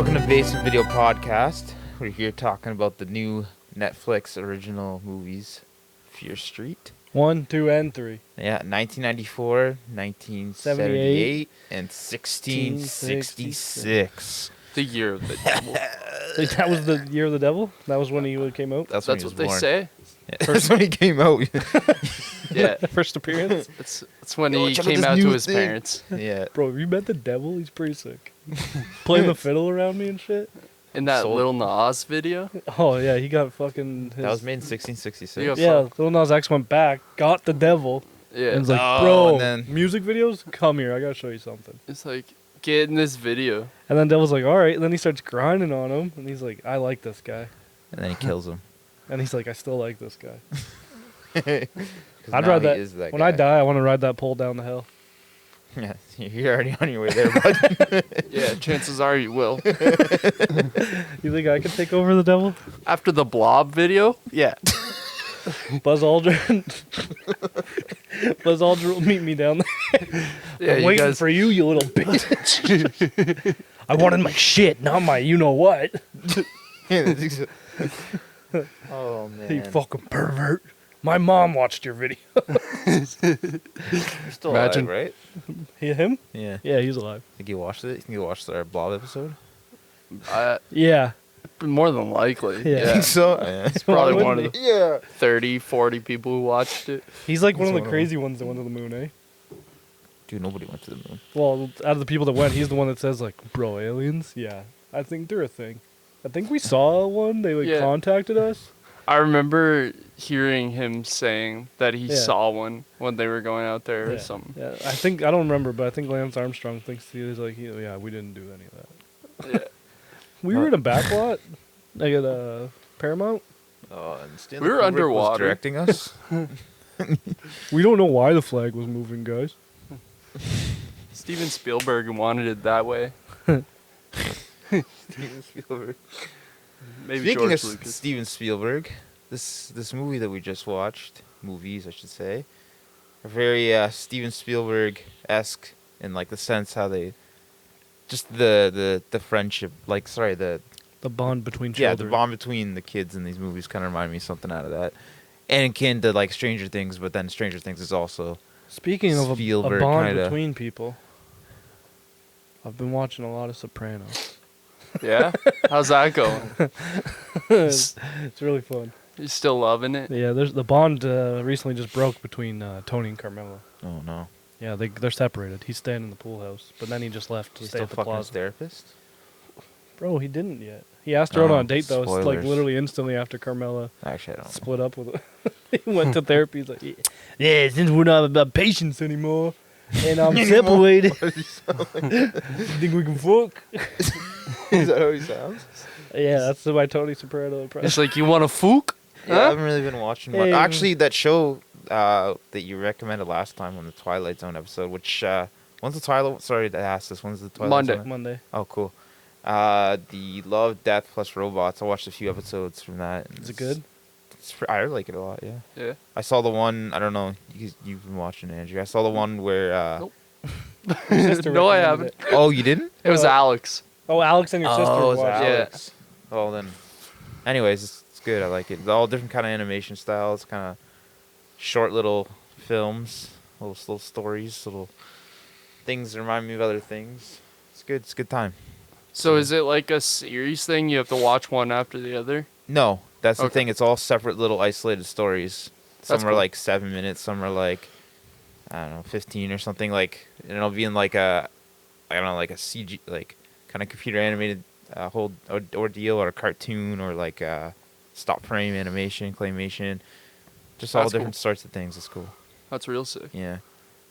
Welcome to Basement Video Podcast. We're here talking about the new Netflix original movies, Fear Street. 1, 2, and 3. Yeah, 1994, 1978, and 1666. The year of the devil. That was the year of the devil? That was when he came out? That's what they say. Yeah, first when he came out. Yeah. First appearance? It's when Yo, he check out came this out to new his thing. parents. Yeah. Bro, have you met the devil? He's pretty sick. Playing the fiddle around me and shit? In that Sold. Lil Nas video. Oh, yeah, he got fucking... That was made in 1666. Yeah. Yeah, Lil Nas X went back, got the devil, Yeah. and was like, Oh, bro, and then- music videos? Come here, I gotta show you something. It's like, get in this video. And then Devil's like, alright, and then he starts grinding on him, and he's like, I like this guy. And then he kills him. And he's like, I still like this guy. 'Cause I'd now ride he that. is that When guy. I die, I want to ride that pole down the hill. Yeah, you're already on your way there, bud. Yeah, chances are you will. You think I could take over the devil? After the Blob video, yeah. Buzz Aldrin. Buzz Aldrin will meet me down there. Yeah, I'm you waiting guys. for you, you little bitch. I wanted my shit, not my you-know-what. Oh, man. You fucking pervert. My mom watched your video. You're still Imagine. alive, right? Him? Yeah. Yeah, he's alive. Think you watched it? Think you watched our Blob episode? Yeah. More than likely. Yeah. Yeah. Think so? Yeah. It's probably Why one of wouldn't the Yeah. 30, 40 people who watched it. He's like one He's of the one of crazy ones that went to the moon, eh? Dude, nobody went to the moon. Well, out of the people that went, he's the one that says, like, bro, aliens? Yeah. I think they're a thing. I think we saw one. They, like, Yeah. contacted us. I remember hearing him saying that he Yeah. saw one when they were going out there or Yeah. something. Yeah, I don't remember, but I think Lance Armstrong thinks he's like, yeah, we didn't do any of that. Yeah. We were in a backlot, like at Paramount. Oh, and Stanley We were Kubrick underwater. was directing us. We don't know why the flag was moving, guys. Steven Spielberg wanted it that way. Steven Spielberg. Maybe Speaking George of Lucas. Steven Spielberg, this movie that we just watched, movies I should say, are very Steven Spielberg-esque in like the sense how they, just the friendship, like the bond between yeah, children. the bond between the kids in these movies kind of remind me of something out of that, and akin to like Stranger Things, but then Stranger Things is also Speaking of a Spielberg bond kinda. between people, I've been watching a lot of Sopranos. Yeah? How's that going? It's really fun. You still loving it? Yeah, there's the bond recently just broke between Tony and Carmela. oh no, Yeah, they're separated. He's staying in the pool house, but then he just left to he's stay still at the fucking his plaza. therapist. Bro, he didn't yet. He asked her out Oh, on a date, though. It's like spoilers. literally instantly after Carmela Actually, I don't know. split up with he went to therapy. He's like, yeah, since we're not about patience anymore, and I'm separated, think we can fuck? Is that how he sounds? Yeah, that's my Tony Soprano impression. It's like, you want a fook? Yeah, I haven't really been watching much. Hey. Actually, that show that you recommended last time on the Twilight Zone episode, which when's the Twilight? Sorry to ask this. When's the Twilight Monday. Zone? Monday. Oh, cool. The Love, Death plus Robots. I watched a few episodes from that. and Is it good? I like it a lot. Yeah. Yeah. I saw the one. I don't know. You've been watching it, Andrew. I saw the one where. Nope. Sister No, I recommended haven't. it. Oh, you didn't? It was Alex. Oh, Alex and your sister Oh, it's watched it. Yeah. Alex. Oh, then. Anyways, it's good. I like it. All different kind of animation styles, kind of short little films, little stories, little things that remind me of other things. It's good. It's a good time. So is it like a series thing? You have to watch one after the other? No, that's the Okay. thing. It's all separate little isolated stories. Some That's are cool. like 7 minutes. Some are like, I don't know, 15 or something. Like, and it'll be in like a, I don't know, like a CG, like kind of computer animated whole ordeal, or a cartoon, or like a stop frame animation, claymation. Just all That's different cool. sorts of things. It's cool. That's real sick. Yeah.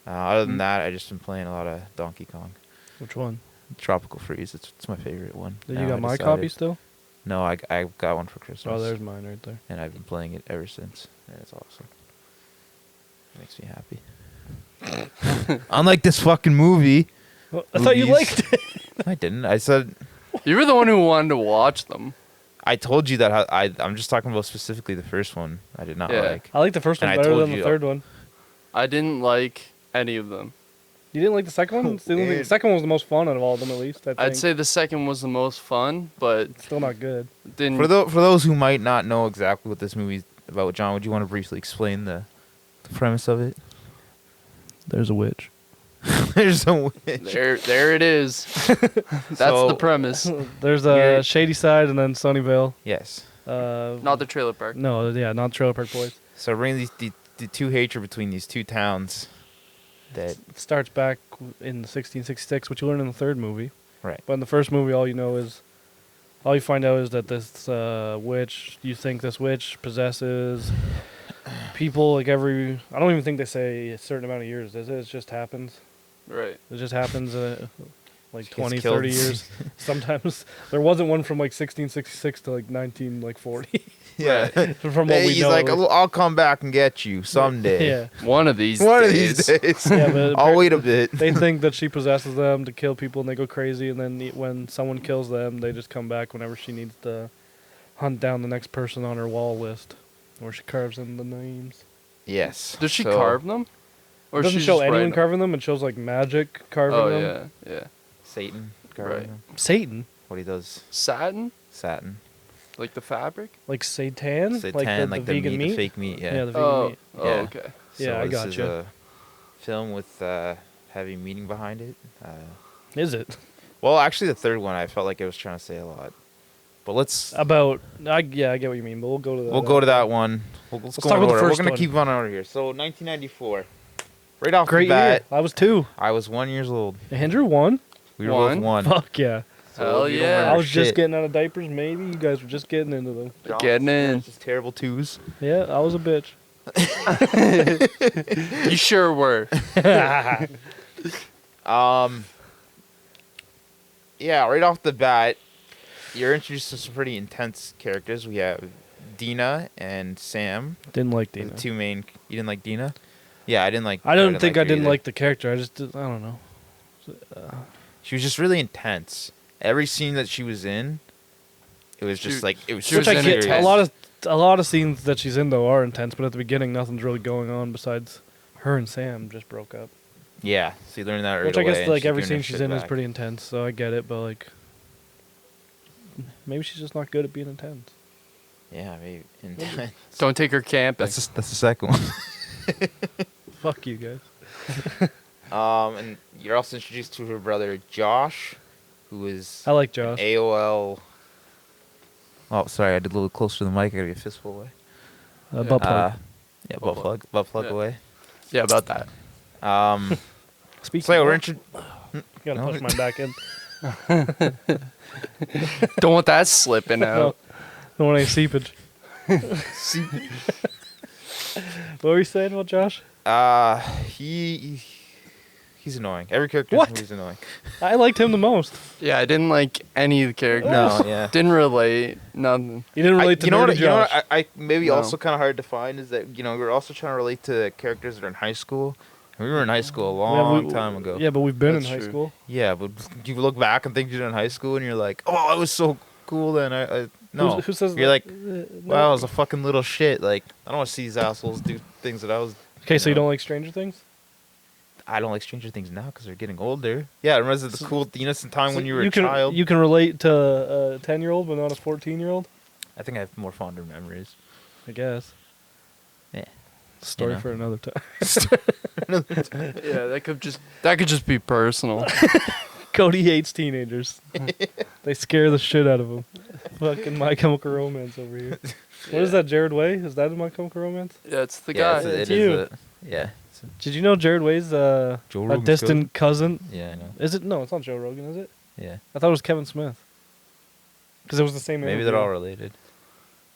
Other than Mm. that, I just been playing a lot of Donkey Kong. Which one? Tropical Freeze. It's my favorite one. Did Now you got I my decided. copy still? No, I got one for Christmas. Oh, there's mine right there. And I've been playing it ever since. And it's awesome. Makes me happy. Unlike this fucking movie. Well, I thought you Movies. liked it. I didn't. I said You were the one who wanted to watch them. I told you that I'm just talking about specifically the first one. I did not Yeah. like. I like the first one And I better told than the you- third one. I didn't like any of them. You didn't like the second one? The second one was the most fun out of all of them, at least. I think. I'd say the second was the most fun, but It's still not good. didn't. For those who might not know exactly what this movie's about, John, would you want to briefly explain the premise of it? There's a witch. There's a witch. There it is. That's So- the premise. There's a Shady Side and then Sunnyvale. Yes. Not the trailer park. No, yeah, not Trailer Park Boys. So bring the two hatred between these two towns. That It starts back in 1666, which you learn in the third movie. right. But in the first movie, all you find out is that this witch, you think this witch possesses people like every. I don't even think they say a certain amount of years, does it? It just happens. Right. It just happens like She gets 20, killed. 30 years. Sometimes there wasn't one from like 1666 to like 1940. Yeah. From what we He's know. like, I'll come back and get you someday. Yeah. One of these One of days. these days. Yeah, but I'll wait a bit. they think that she possesses them to kill people and they go crazy, and then when someone kills them, they just come back whenever she needs to hunt down the next person on her wall list, where she carves in the names. Yes. Does she So- carve them? It doesn't she's show just anyone writing them? carving them, it shows like magic carving Oh them. yeah. Satan. Right. Satan? What he does. Satin, Satin. like the fabric. Like seitan? Satan, like the vegan meat, meat? the fake meat. Yeah. Yeah, the vegan Oh, meat. oh, Yeah. okay. Yeah, I this is gotcha. a film with heavy meaning behind it. Is it? Well, actually, the third one I felt like it was trying to say a lot. But let's I get what you mean, but we'll go to that. we'll go to that one. Let's go talk in about the order. We're first gonna one. keep on over here. So 1994. Right off Great the bat, year. I was 2. I was 1 year old. Andrew won? We were One? both 1. Fuck yeah. So Hell you don't yeah. remember I was just shit. getting out of diapers, maybe. You guys were just getting into them. John Getting in. Just terrible twos. Yeah, I was a bitch. You sure were. Yeah, right off the bat, you're introduced to some pretty intense characters. We have Dina and Sam. Didn't like The Dina. two main. You didn't like Dina? Yeah, I didn't like. I don't think I her didn't either. like the character. I don't know. She was just really intense. Every scene that she was in, it was just She- like it was. she so was Which I get. serious. A lot of scenes that she's in though are intense, but at the beginning nothing's really going on besides her and Sam just broke up. Yeah, so you learned that right Which I away, guess and like she's every doing her scene she's shit in is back. pretty intense, so I get it. But like, maybe she's just not good at being intense. Yeah, maybe intense. Don't take her camping. that's the second one. Fuck you guys. And you're also introduced to her brother Josh, who is I like Josh. AOL. Oh, sorry, I did a little closer to the mic. I gotta get a fistful away. Butt plug. Yeah, butt plug Yeah. away. Yeah, about that. Speaking So yeah, of we're that, introduced. gotta No. push mine back in. Don't want that slipping out. Don't want any seepage. What were you saying about Josh? He's annoying. Every character What? in the movie's annoying. I liked him the most. Yeah, I didn't like any of the characters. No, yeah. Didn't relate. Nothing. You didn't relate to you know Nerdy what? You know Josh. what? I maybe No. also kind of hard to find is that we're also trying to relate to characters that are in high school. And we were in high school a long time ago. Yeah, but we've been That's in high true. school. Yeah, but you look back and think you're in high school and you're like, oh, I was so cool then. No, Who says you're that? like, No. wow, I was a fucking little shit. Like, I don't want to see these assholes do things that I was. Okay, so you know. don't like Stranger Things? I don't like Stranger Things now because they're getting older. Yeah, it reminds me of the cool, the innocent time when So you were a child. You can relate to a 10-year-old, but not a 14-year-old. I think I have more fonder memories. I guess. Yeah. Story know. for another time. Yeah, that could just be personal. Cody hates teenagers. They scare the shit out of him. Fucking My Chemical Romance over here. What is that, Jared Way? Is that in My Chemical Romance? Yeah, it's the Yeah, guy. it It's is you. yeah. Did you know Jared Way's Joe a Rogan's distant cousin? Yeah, I know. Is it? No, it's not Joe Rogan, is it? Yeah. I thought it was Kevin Smith. Because it was the same Maybe interview. they're all related.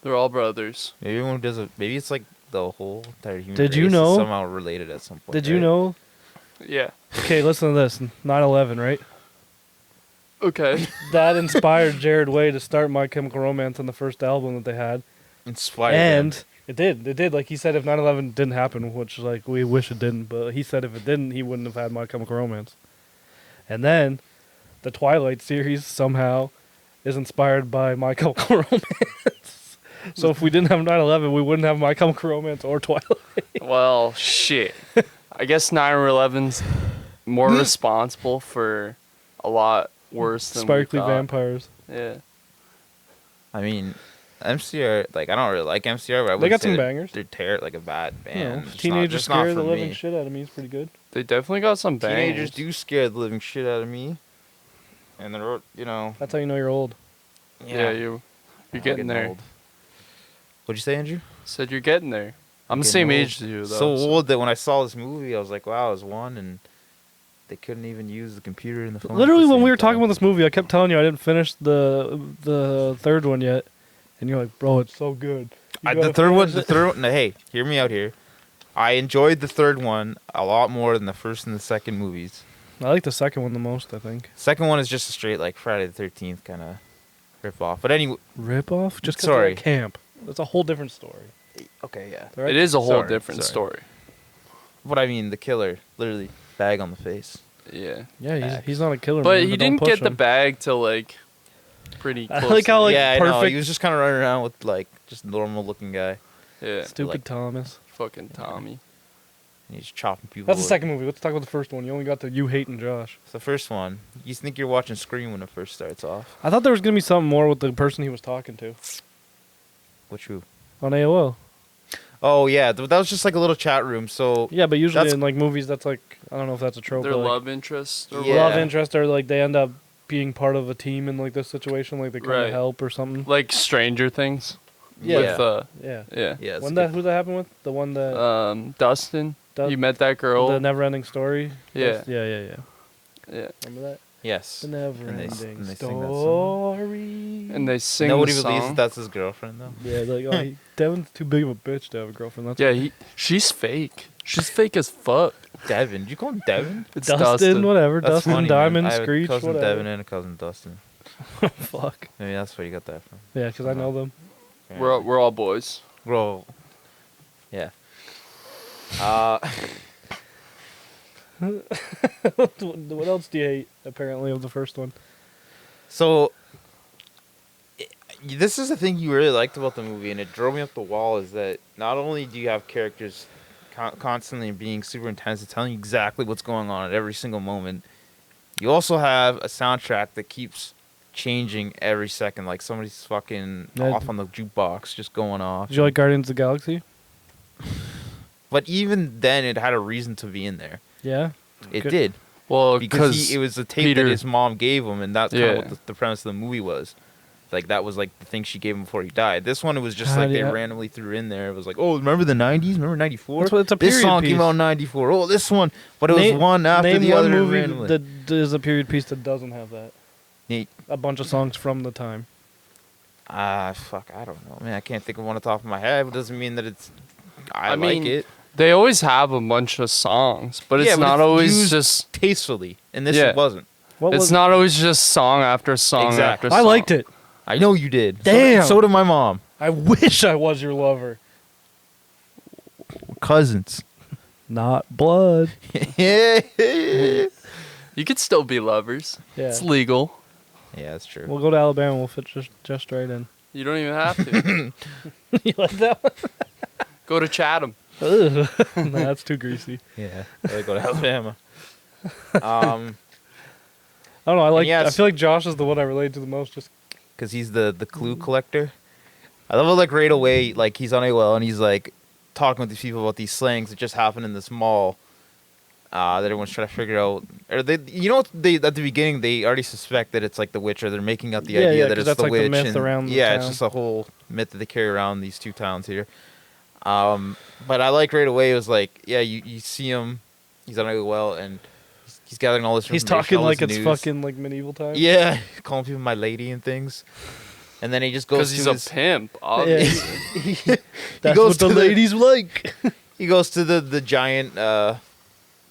They're all brothers. Maybe one does it. Maybe it's like the whole entire human Did you race is know- somehow related at some point. Did you right? know? Yeah. Okay, listen to this. 9/11, right? Okay. That inspired Jared Way to start My Chemical Romance on the first album that they had. Inspired And him. it did. Like he said, if 9/11 didn't happen, which like we wish it didn't, but he said if it didn't, he wouldn't have had My Chemical Romance. And then the Twilight series somehow is inspired by My Chemical Romance. So if we didn't have 9/11, we wouldn't have My Chemical Romance or Twilight. Well, shit. I guess 9/11's more responsible for a lot worse than we Sparkly thought. vampires. Yeah. I mean, MCR, like, I don't really like MCR, but I They wouldn't got say some that bangers. they're like a bad band. You know, It's Teenagers just not Scare for the living me. shit out of me is pretty good. They definitely got some bangers. Teenagers do scare the living shit out of me. And they're, That's how you know you're old. Yeah, you're getting there. old. What'd you say, Andrew? Said you're getting there. I'm the Getting same old. age as you, though. So old that when I saw this movie, I was like, wow, I was one, and they couldn't even use the computer in the phone. Literally, when we were talking about this movie, I kept telling you I didn't finish the third one yet, and you're like, "Bro, it's so good." The third one. No, hey, hear me out here. I enjoyed the third one a lot more than the first and the second movies. I like the second one the most. I think. Second one is just a straight like Friday the 13th kind of rip off. But anyway, Rip off? Just 'cause Sorry. they're at camp. That's a whole different story. okay, yeah. They're at- It is a whole Sorry, different sorry. story. But I mean, the killer literally bag on the face. Yeah. Yeah, he's not a killer. But man, he don't didn't push get the him. bag till like pretty I close. like how, to like, the- yeah, I know. perfect- He was just kind of running around with like just normal looking guy. yeah, Stupid like- Thomas. fucking Tommy. And he's chopping people. That's the up. second movie. Let's talk about the first one. You only got the you hating Josh. It's the first one. You think you're watching Scream when it first starts off. I thought there was gonna be something more with the person he was talking to Which who? on AOL. Oh yeah, that was just like a little chat room. So Yeah, but usually That's- in like movies, that's like I don't know if that's a trope. Their but, like, love interest or Yeah. love interest, or like they end up being part of a team in like this situation, like they kind of Right. help or something. like Stranger Things. Yeah. With Yeah. yeah. yeah, it's When good. who that happened with? The one that Dustin. does You met that girl. the never-ending story. Yeah. Yeah. Yeah. Remember that? Yes. The and they never-ending sing that song. story. And they sing Nobody the believes song. that that's his girlfriend though. Yeah, like Devin's too big of a bitch to have a girlfriend. That's Yeah, she's fake. She's fake as fuck. Devin, did you call him Devin? It's Dustin, whatever. That's Dustin, funny, man. Diamond, I have a Screech, cousin whatever. Devin and a cousin Dustin. Fuck. Maybe that's where you got that from. Yeah, because I know them. We're all boys. Bro. Yeah. What else do you hate? Apparently, of the first one. So this is the thing you really liked about the movie, and it drove me up the wall. Is that not only do you have characters constantly being super intense and telling you exactly what's going on at every single moment, you also have a soundtrack that keeps changing every second. Like somebody's fucking Yeah. off on the jukebox, just going off. Did you like Guardians of the Galaxy? But even then, it had a reason to be in there. Yeah. It Good. did. Well, Because it was a tape Peter- that his mom gave him, and that's kind Yeah. of what the premise of the movie was. Like, that was, like, the thing she gave him before he died. This one, it was just, God, like, they yeah. randomly threw in there. It was like, oh, remember the 90s? Remember 94? That's what- it's a This period song came piece. out in 94. Oh, this one. But it was one after name the one other movie randomly. that is a period piece that doesn't have that. Nate. A bunch of songs from the time. Fuck, I don't know. Man, I can't think of one off the top of my head. It doesn't mean that it's... I I like mean, it. they always have a bunch of songs, but it's Yeah, but not it's always used just. tastefully. And this Yeah. it wasn't. What It's was not always just song after song Exactly. after I song. liked it. I know you did. Damn. So did my mom. I wish I was your lover. Cousins. Not blood. Yeah, You could still be lovers. Yeah. It's legal. that's true. We'll go to Alabama. We'll fit just right in. You don't even have to. You like that one? Go to Chatham. Ugh. Nah, that's too greasy. Yeah, I go to Alabama. I don't know. I yes. feel like Josh is the one I relate to the most. Just Because he's the clue collector. I love it, like, right away, like, he's on AOL, and he's, like, talking with these people about these slangs that just happened in this mall that everyone's trying to figure out. Or they, you know, they at the beginning, they already suspect that it's, like, the witch, or they're making out the Yeah, idea yeah, that 'cause it's that's, the like, the witch. myth and around the yeah, it's town. just a whole myth that they carry around these two towns here. But I like right away, it was like, yeah, you see him, he's on AOL, and he's gathering all this he's information, talking all like this it's news. fucking like medieval times. Yeah, calling people my lady and things. And then he just goes Because to he's his, a pimp, Yeah. obviously. That's goes what the to the- ladies like. he goes to the giant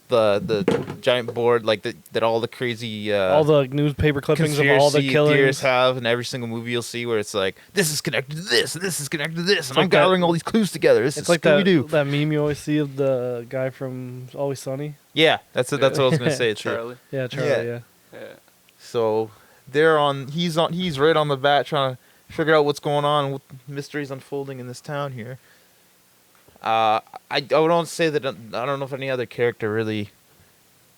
the giant board, like that all the crazy All the newspaper clippings of all the conspiracy killings. theorists have in every single movie you'll see, where it's like, this is connected to this and this is connected to this, and I'm like that- gathering all these clues together. This It's is like Scooby-Doo. that meme you always see of the guy from Always Sunny. Yeah, that's what I was gonna say. Too. Charlie. Yeah, Charlie. Yeah. Yeah. Yeah. So he's right on the bat trying to figure out what's going on, what mysteries unfolding in this town here. I don't say that. I don't know if any other character really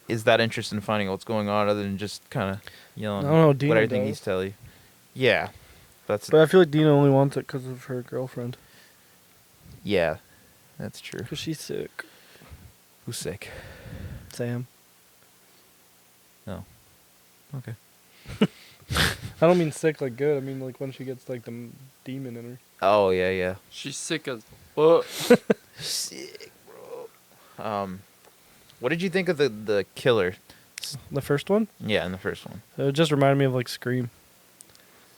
is that interested in finding out what's going on other than just kind of yelling No, Dina what everything does. he's telling you. Yeah, that's But I feel like Dina only wants it because of her girlfriend. yeah, that's true. Because she's sick. Who's sick? Sam. No. Okay. I don't mean sick like good. I mean like when she gets like the demon in her. Oh yeah. She's sick as fuck. Sick, bro. What did you think of the killer? The first one? Yeah, in the first one. It just reminded me of like Scream.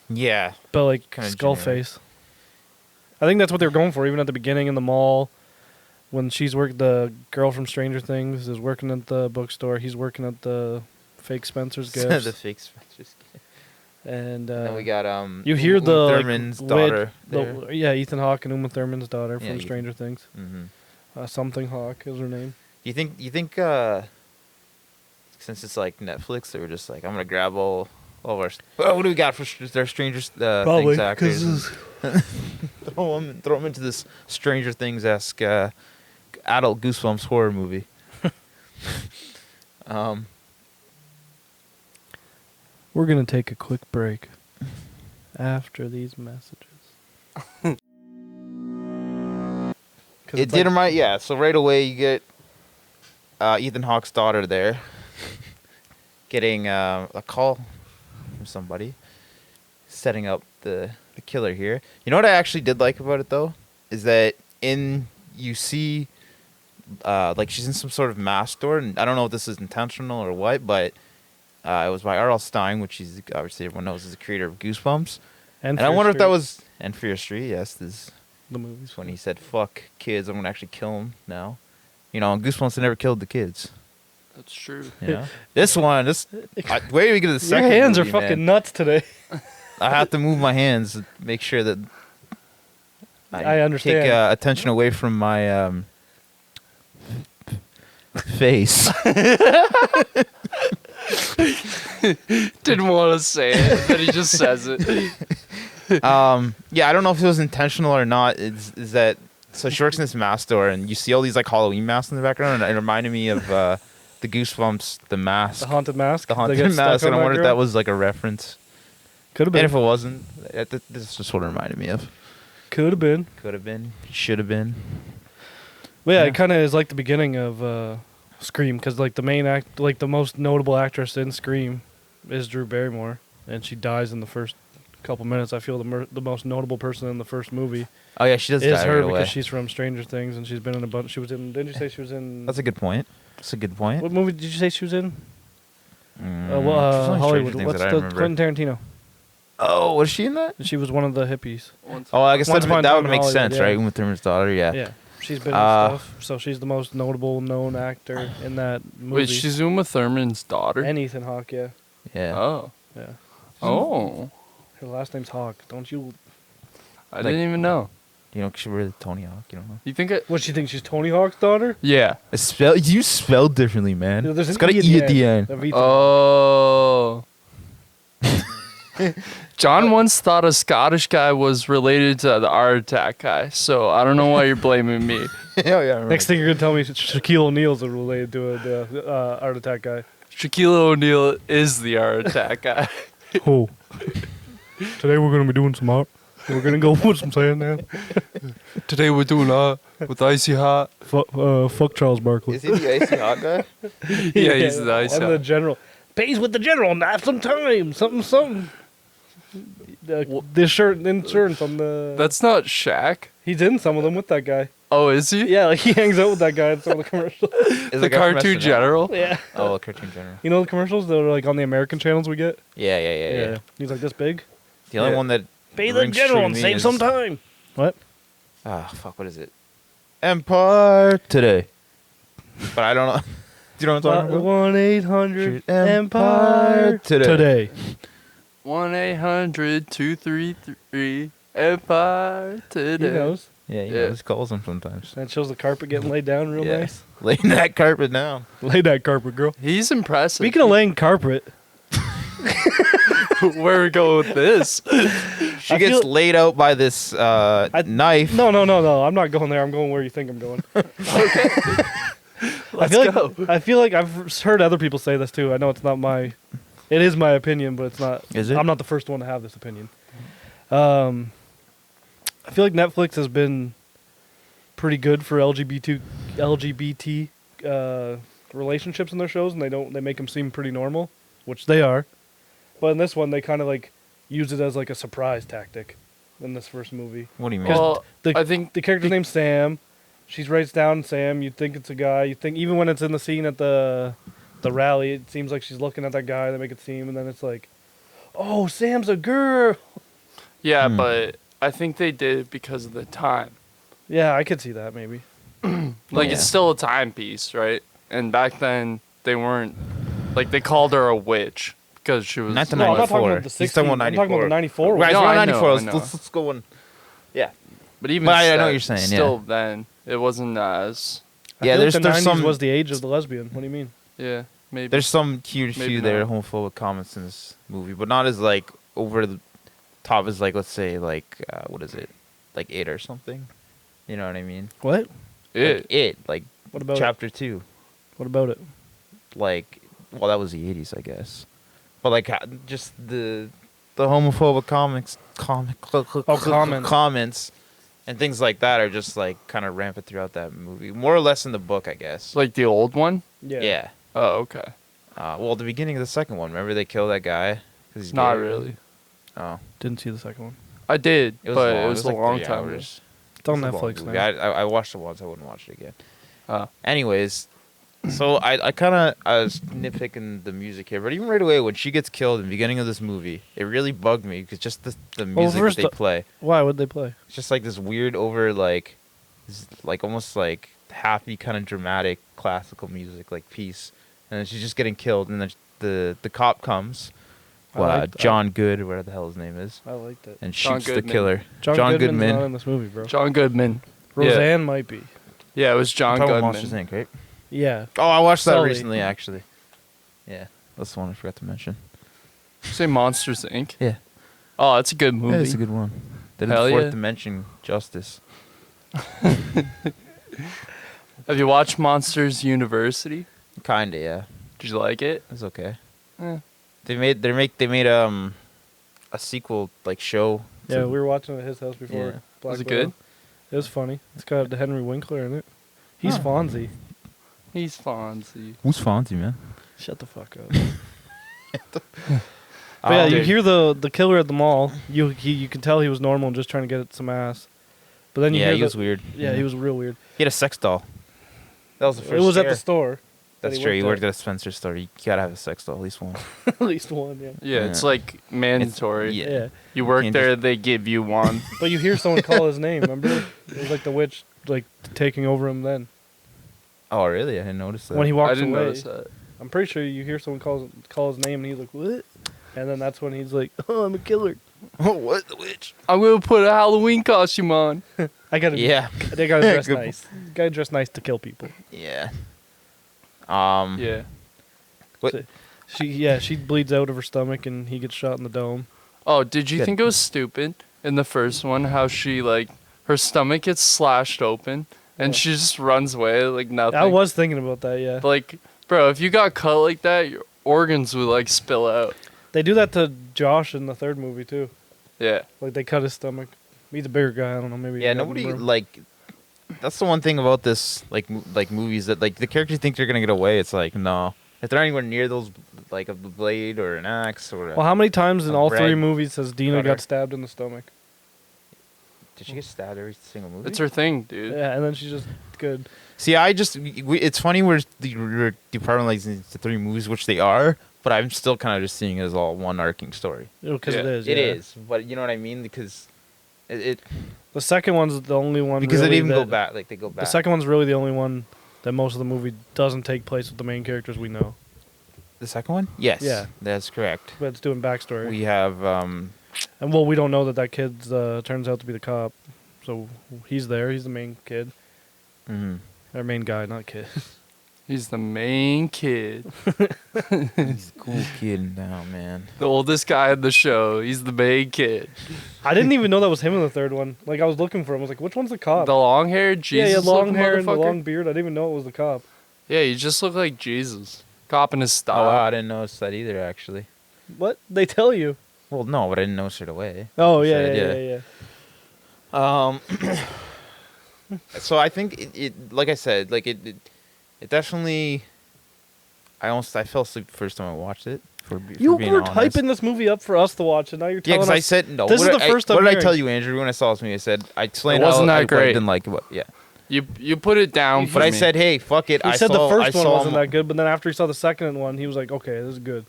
Yeah. But like Kinda skull generic. face. I think that's what they were going for, even at the beginning in the mall. When the girl from Stranger Things is working at the bookstore, he's working at the fake Spencer's Gifts. The fake Spencer's Gifts. And Then we got you hear Uma the Thurman's daughter. yeah, Ethan Hawke and Uma Thurman's daughter Yeah, from Ethan. Stranger Things. Mm-hmm. Something Hawke is her name. You think since it's like Netflix, they were just like, I'm gonna grab all of our. What do we got for their Stranger Things actors? and throw them into this Stranger Things esque adult Goosebumps horror movie. We're gonna take a quick break after these messages. It did remind, yeah. So right away you get Ethan Hawke's daughter there, getting a call from somebody, setting up the killer here. You know what I actually did like about it though, is that you see, like she's in some sort of mask store, and I don't know if this is intentional or what, but it was by R.L.Stine, which he's obviously everyone knows is the creator of Goosebumps. And I wonder if that was and Fear Street. Yes, this the movies when he said, "Fuck kids, I'm gonna actually kill them now." You know, in Goosebumps, they never killed the kids. That's true. You know, wait till we get to the Your second. hands movie, are fucking man. nuts today. I have to move my hands to make sure that I understand. Take attention away from my face. Didn't want to say it, but he just says it. Yeah, I don't know if it was intentional or not. Is that so? She works in this mask store, and you see all these like Halloween masks in the background, and it reminded me of the Goosebumps, the mask, The haunted mask. the They haunted get stuck mask. on And I wondered if girl? that was like a reference. Could have And been. if it wasn't, this is just what it reminded me of. Could have been. Could have been, should have been. Well, yeah, Yeah. it kind of is like the beginning of Scream, because like the main act, like the most notable actress in Scream, is Drew Barrymore, and she dies in the first couple minutes. I feel the most notable person in the first movie Oh yeah, she does is die her right away. because she's from Stranger Things, and she's been in a bunch. She was in. Didn't you say she was in? That's a good point. That's a good point. What movie did you say she was in? She was only Stranger Hollywood. Things What's that I the remember. Quentin Tarantino? Oh, was she in that? She was one of the hippies. Oh, I guess Once that Upon a Time would in make Hollywood, sense, yeah. right? Uma Thurman's daughter, yeah. Yeah, she's been in Uh, stuff, so she's the most notable known actor in that movie. Wait, she's Uma Thurman's daughter? and Ethan Hawke, yeah, Yeah. Oh. yeah. Oh. Her last name's Hawke. Don't you? I Like- didn't even know. You know, she really Tony Hawk. You don't know. You think it? What, she thinks she's Tony Hawk's daughter? Yeah. You spelled differently, man. Yeah, there's an It's got an E E at the end. A V Oh. John once thought a Scottish guy was related to the Art Attack guy, so I don't know why you're blaming me. Yeah. Next thing you're gonna tell me Shaquille O'Neal's related to the Art Attack guy. Shaquille O'Neal is the Art Attack guy. Oh. Today we're gonna be doing some art. We're gonna go put some sand down. Today we're doing art with Icy Hot. Fuck Charles Barkley. Is he the icy hot guy? Yeah, he's the Icy I'm the Hot. general. Pays with the general. Knife some time. Something. The insurance on the. That's not Shaq. He's in some of them with that guy. Oh, is he? Yeah, like he hangs out with that guy in some of the commercials. Is The guy from cartoon SNL? general. Yeah. Oh, a cartoon general. You know the commercials that are like on the American channels we get? Yeah. He's like this big. The only Yeah. one that Pay the rings general true and to me save is- some time. What? fuck, what is it? Empire today. But I don't know. Do you know what I'm talking about? 1-800 Empire Empire today. 1-800-233 Empire today. He knows. Yeah, he Yeah. just calls them sometimes. That shows the carpet getting laid down real Yeah. nice. Laying that carpet down. Lay that carpet, girl. He's impressive. Speaking of laying carpet, Where we go with this? She I gets feel- laid out by this knife. no. I'm not going there. I'm going where you think I'm going. Let's go. I feel like I've heard other people say this too. I know it's not my, it is my opinion, but it's not. Is it? I'm not the first one to have this opinion. I feel like Netflix has been pretty good for LGBT relationships in their shows, and they make them seem pretty normal, which they are. But in this one, they kind of like use it as like a surprise tactic in this first movie. What do you mean? Well, The, I think the character's name's Sam. She writes down Sam. You'd think it's a guy. You think even when it's in the scene at the rally, it seems like she's looking at that guy. They make it seem, and then it's like, oh, Sam's a girl. yeah, but I think they did it because of the time. Yeah, I could see that maybe. Like Yeah. it's still a timepiece, right? And back then they weren't like they called her a witch because she was. Not the No, I'm not talking 94. about the 60s. He's talking about I'm talking about the 94 one. Right, No, it's I around know, 94. I know. Let's go one. Yeah. But even But I know still- what you're saying, yeah. Still, then it wasn't as. I Yeah, feel like there's the 90s some was the age of the lesbian. What do you mean? Yeah, maybe. there's some cute Maybe few there not. homophobic comments in this movie, but not as like over the top as like let's say like what is it, like It or something. You know what I mean? What? it. Like What about it? chapter 2. What about it? Like, well, that was the 80s, I guess. But like just the homophobic comments comments and things like that are just like kind of rampant throughout that movie, more or less in the book, I guess. Like the old one. Yeah. Oh, okay. Well, the beginning of the second one, remember they kill that guy? 'Cause he's Not gay? really. Oh, Didn't see the second one. I did, it was but long. it was a like long 3 time ago. hours. It's on It's a long Netflix movie. now. I watched it once. I wouldn't watch it again. Oh. Anyways, so I was nitpicking the music here, but even right away when she gets killed in the beginning of this movie, it really bugged me because just the music first that they play, Why would they play? it's just like this weird over like almost like happy kind of dramatic classical music like piece, and then she's just getting killed, and then the cop comes, I liked- John Good or whatever the hell his name is, I liked it. and John shoots the Goodman. killer. John Goodman's not in this movie, bro. John Goodman. Roseanne might be. Yeah, it was John Talking about Goodman. Monsters Inc., right? Yeah. Oh, I watched that Sully. recently, actually. Yeah, that's the one I forgot to mention. Say Monsters Inc. Yeah, Oh, that's a good movie. yeah, it's a good one. They did Hell Fourth yeah. Dimension justice. Have you watched Monsters University? Kinda, yeah. Did you like it? It's okay. Eh. They made a sequel like show. Yeah, to- we were watching it at his house before. Yeah. Black Was it Widow. good? It was funny. It's got Henry Winkler in it. He's Huh. Fonzie. He's Fonzie. Who's Fonzie, man? Shut the fuck up. But Oh, yeah, you dude. hear the killer at the mall. You can tell he was normal and just trying to get some ass. But then you yeah, hear he was weird. Yeah, he was real weird. He had a sex doll. That was the first. It was at the scare. store. That's he true. He worked worked at a Spencer store. You gotta have a sex doll, at least one. at least one. Yeah. Yeah, it's like mandatory. yeah. Yeah. You work Can't there, they give you one. But you hear someone call his name. Remember? It was like the witch, like taking over him. Then Oh, really? I didn't notice that. when he I walks didn't away, notice that. I'm pretty sure you hear someone call his name, and he's like, "What?" And then that's when he's like, "Oh, I'm a killer. Oh, what the witch? I'm gonna put a Halloween costume on. I gotta. Yeah. They gotta dress Good nice. Gotta dress nice to kill people." Yeah. Yeah. What? She bleeds out of her stomach, and he gets shot in the dome. Oh, did you Good. think it was stupid in the first one how she like her stomach gets slashed open and Yeah. she just runs away like nothing? I was thinking about that. Yeah, like, bro, if you got cut like that, your organs would like spill out. they do that to Josh in the third movie too. Yeah. Like they cut his stomach. He's a bigger guy. I don't know. Maybe. Yeah, he got nobody room. like. That's the one thing about this, like movies that like the characters think they're gonna get away. It's like no, if they're anywhere near those, like a blade or an axe or. Well, how many times in a all three bread movies has Dina cutter. got stabbed in the stomach? Did she get stabbed every single movie? It's her thing, dude. Yeah, and then she's just good. See, it's funny where the departmentalizing into 3 movies, which they are, but I'm still kind of just seeing it as all one arcing story. Because Yeah. it is. It yeah. is, but you know what I mean? Because it The second one's the only one. because really they even go that- back, like they go back. The second one's really the only one that most of the movie doesn't take place with the main characters we know. The second one? Yes. Yeah. That's correct. But it's doing backstory. We have And well, we don't know that kid turns out to be the cop. So he's there. He's the main kid. mhm. Or main guy, not kid. He's the main kid. He's a cool kid now, man. The oldest guy in the show. He's the main kid. I didn't even know that was him in the third one. Like I was looking for him. I was like, which one's the cop? The long hair, Jesus. yeah, he had long hair and the motherfucker? long beard. I didn't even know it was the cop. Yeah, you just look like Jesus. Copping his Oh, style. wow, I didn't notice that either, actually. What? They tell you. Well, no, but I didn't notice right away. Oh, You yeah, said, yeah. So I think it like I said, like it definitely. I fell asleep the first time I watched it. For You being were honest. hyping this movie up for us to watch, and now you're Yeah, telling because us. I said no. This is the first time What did I hearing. tell you, Andrew? When I saw this movie, I said I explained It wasn't how that I great. didn't like it. Yeah, You put it down for but I me. said, hey, fuck it. He I said saw, the first I one saw wasn't that good, but then after he saw the second one, he was like, okay, this is good.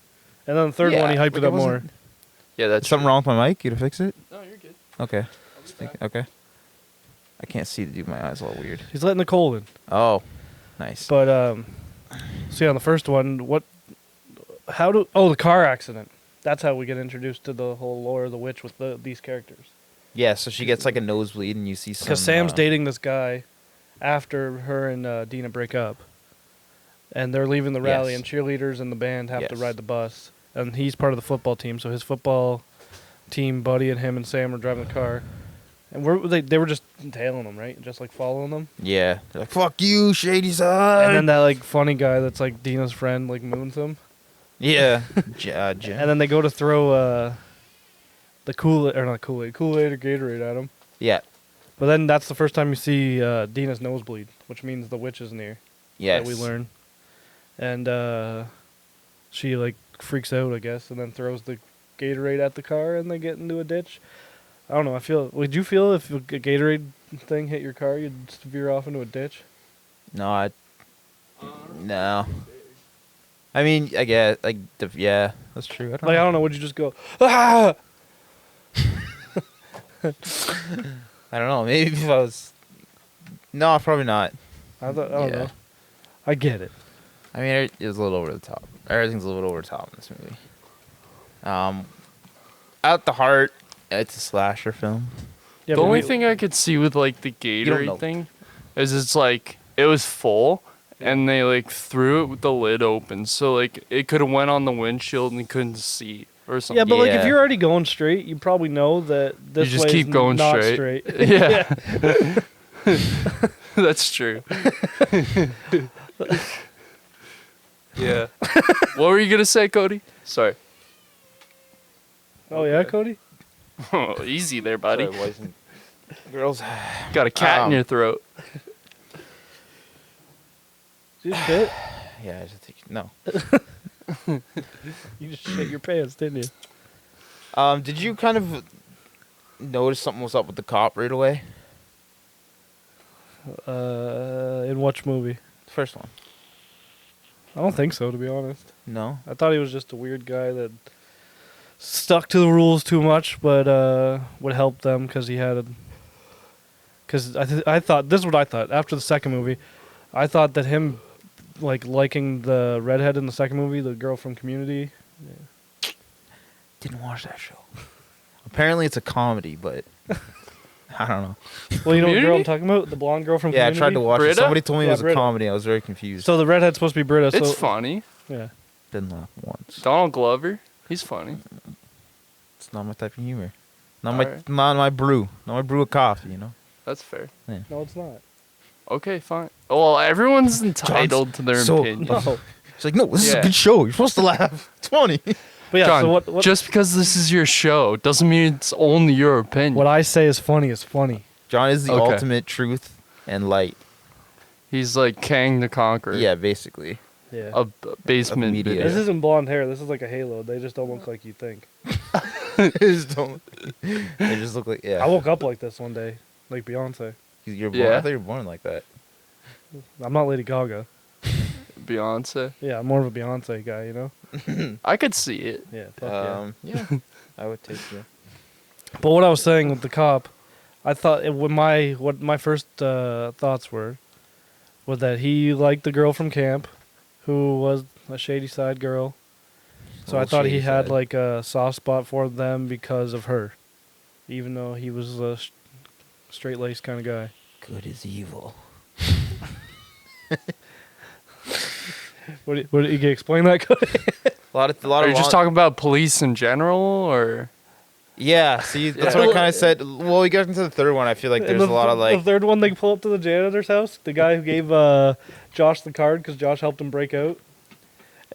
And then the third one, he hyped it up more. Yeah, that's Something wrong with my mic? You to fix it? No, you're good. Okay. Okay. I can't see the dude. My eyes all weird. He's letting the cold in. Oh, nice. But, see, on the first one, the car accident. That's how we get introduced to the whole lore of the witch with these characters. Yeah, so she gets like a nosebleed, and you see some. Because Sam's dating this guy after her and Dina break up. And they're leaving the rally, Yes. and cheerleaders and the band have to Yes. ride the bus. And he's part of the football team, so his football team buddy and him and Sam are driving the car. And they were just tailing him, right? Just like following them. Yeah, they're like, "Fuck you, shady side." And then that like funny guy that's like Dina's friend like moons him. yeah, And then they go to throw the Kool-Aid or Gatorade at him. yeah, But then that's the first time you see Dina's nosebleed, which means the witch is near. yes. That we learn. And she like freaks out, I guess, and then throws the Gatorade at the car, and they get into a ditch. I don't know. Would you feel if a Gatorade thing hit your car, you'd veer off into a ditch? No, no. I mean, I guess yeah, that's true. I I don't know. Would you just go ah? I don't know. Maybe if I was. No, probably not. I don't know. I get it. I mean, it was a little over the top. Everything's a little over the top in this movie. At the heart, it's a slasher film. Yeah, The but only thing I could see with like the don't know. Gatorade thing is it's like it was full and they like threw it with the lid open, so like it could have went on the windshield and you couldn't see or something. Yeah, but like if Yeah. you're already going straight, you probably know that this just way keep is going not straight. straight. Yeah. That's true. Yeah. What were you gonna say, Cody? Sorry. Oh yeah, Cody. Oh, easy there, buddy. Sorry, boys and girls. Got a cat in your throat. Did you shit? Yeah, I just think no. You just shit your pants, didn't you? Did you kind of notice something was up with the cop right away? In which movie? The first one. I don't think so, to be honest. No. I thought he was just a weird guy that stuck to the rules too much, but would help them because he had a. Because I thought this is what I thought after the second movie. I thought that him, liking the redhead in the second movie, the girl from Community. Didn't watch that show. Apparently, it's a comedy, but I don't know. Well, you know what girl I'm Community? talking about? The blonde girl from Yeah, I Community? tried to watch Britta? it. Somebody told me it Yeah, was a Britta. comedy. I was very confused. So the redhead's supposed to be Britta. It's so, funny. Yeah. Didn't laugh once. Donald Glover, he's funny. It's not my type of humor. Not Alright. my brew. Not my brew of coffee. You know. That's fair. No, it's not. Okay, fine. Well, everyone's entitled to their so- opinion. No. It's like, no, this is Yeah. a good show. You're supposed to laugh. It's funny. But yeah, John, so what just because this is your show doesn't mean it's only your opinion. what I say is funny is funny. John is the Okay. ultimate truth and light. He's like Kang the Conqueror. Yeah, basically. Yeah. A basement media. video. This isn't blonde hair. This is like a halo. They just don't look like you think. They just don't. They just look like I woke up like this one day, like Beyonce. You're born. Yeah. I thought you were born like that. I'm not Lady Gaga. Beyonce. Yeah, I'm more of a Beyonce guy, you know? I could see it. Yeah, fuck Yeah, I would take you. yeah. But what I was saying with the cop, I thought what my first thoughts were that he liked the girl from camp, who was a shady side girl. So I Little thought he shady had side. like a soft spot for them because of her, even though he was a straight laced kind of guy. Good is evil. What you can explain that? Cody? A lot Are of you just talking about police in general, or Yeah, see, that's what I kind of said. Well, we got into the third one. I feel like In there's a lot of the like, third one, they pull up to the janitor's house. The guy who gave Josh the card because Josh helped him break out.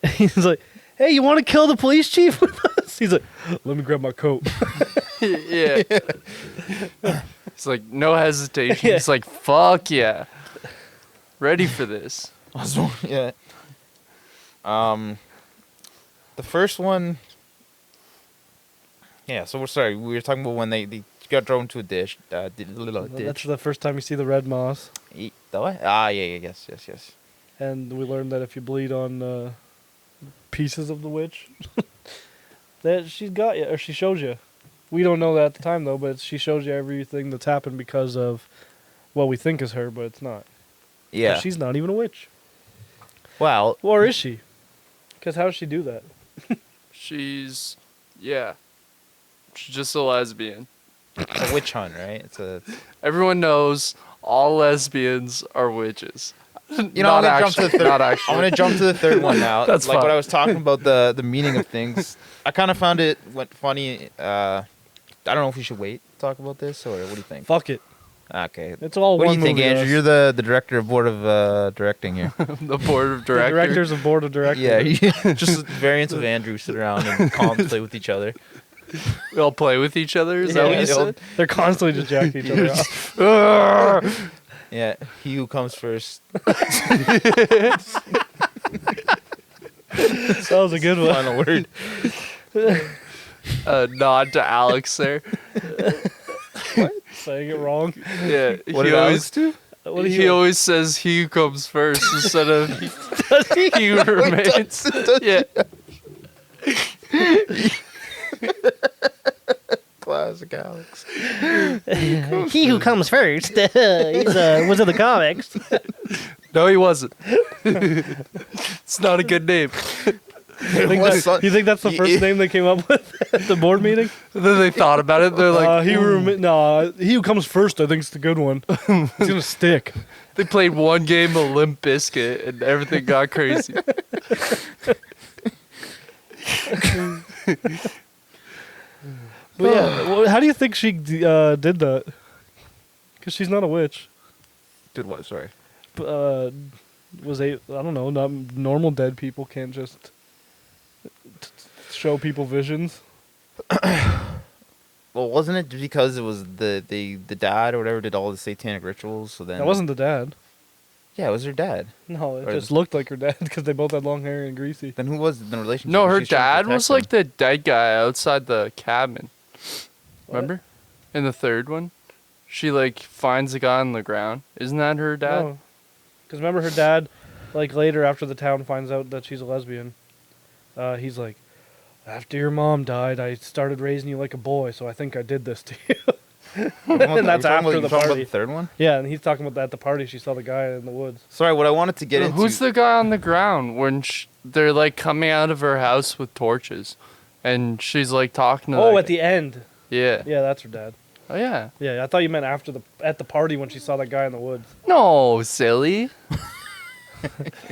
He's like, "Hey, you want to kill the police chief with us?" He's like, "Let me grab my coat." Yeah. It's like no hesitation. He's like, fuck yeah. Ready for this. yeah. The first one. Yeah, so we're sorry. We were talking about when they got thrown into a ditch. That's Ditch. the first time you see the red moss, The what? Ah, yeah, yes. and we learned that if you bleed on pieces of the witch, that she's got you, or she shows you. We don't know that at the time though, but she shows you everything that's happened because of what we think is her, but it's not. 'Cause Yeah. she's not even a witch. Well, Or is she? Because how does she do that? She's just a lesbian. it's a witch hunt, right? It's a. Everyone knows all lesbians are witches. You know, I'm gonna jump to the third. Not I'm actually. gonna jump to the third one now. That's like fine. what I was talking about the meaning of things. I kind of found it funny. I don't know if we should wait to talk about this, or what do you think? Fuck it. Okay. It's all What do one you think, movie to Andrew? us. You're the director of board of directing here. The board of The directors. directors of board of directors. Yeah, just variants of Andrew sit around and play with each other. We all play with each other. Is that what Yeah, you the old- said? They're constantly just jacking each other off. Yeah, he who comes first. That was a good one. Final word. Nod to Alex there. Saying it wrong. Yeah, What he did always Alex do? What do he you always says he who comes first instead of he who remains. Yeah, Classic Alex. He who comes first. Was in the comics. no, he wasn't. It's not a good name. You think that's the first name they came up with at the board meeting? And then they thought about it. They're like, he who comes first. I think is the good one. It's gonna stick. they played one game of Limp Bizkit and everything got crazy. But yeah, well, how do you think she did that? Because she's not a witch. Did what? Sorry. Was I don't know. Not normal dead people can't just show people visions. Well, wasn't it because it was the dad or whatever did all the satanic rituals? So then That wasn't the dad. Yeah, it was her dad. No, it Or just the- looked like her dad because they both had long hair and greasy. Then who was the relationship? No, her She should've dad was like protected the dead guy outside the cabin. What? Remember? In the third one? She like finds a guy on the ground. Isn't that her dad? Because remember her dad, like later after the town finds out that she's a lesbian, he's like, after your mom died, I started raising you like a boy, so I think I did this to you. him. And that's after the You're talking about party. the third one. Yeah, and he's talking about that at the party. She saw the guy in the woods. Sorry, what I wanted to get into. Who's the guy on the ground when they're like coming out of her house with torches, and she's like talking to? Oh, that at the end. yeah. Yeah, that's her dad. Oh yeah. Yeah, I thought you meant at the party when she saw that guy in the woods. No, silly.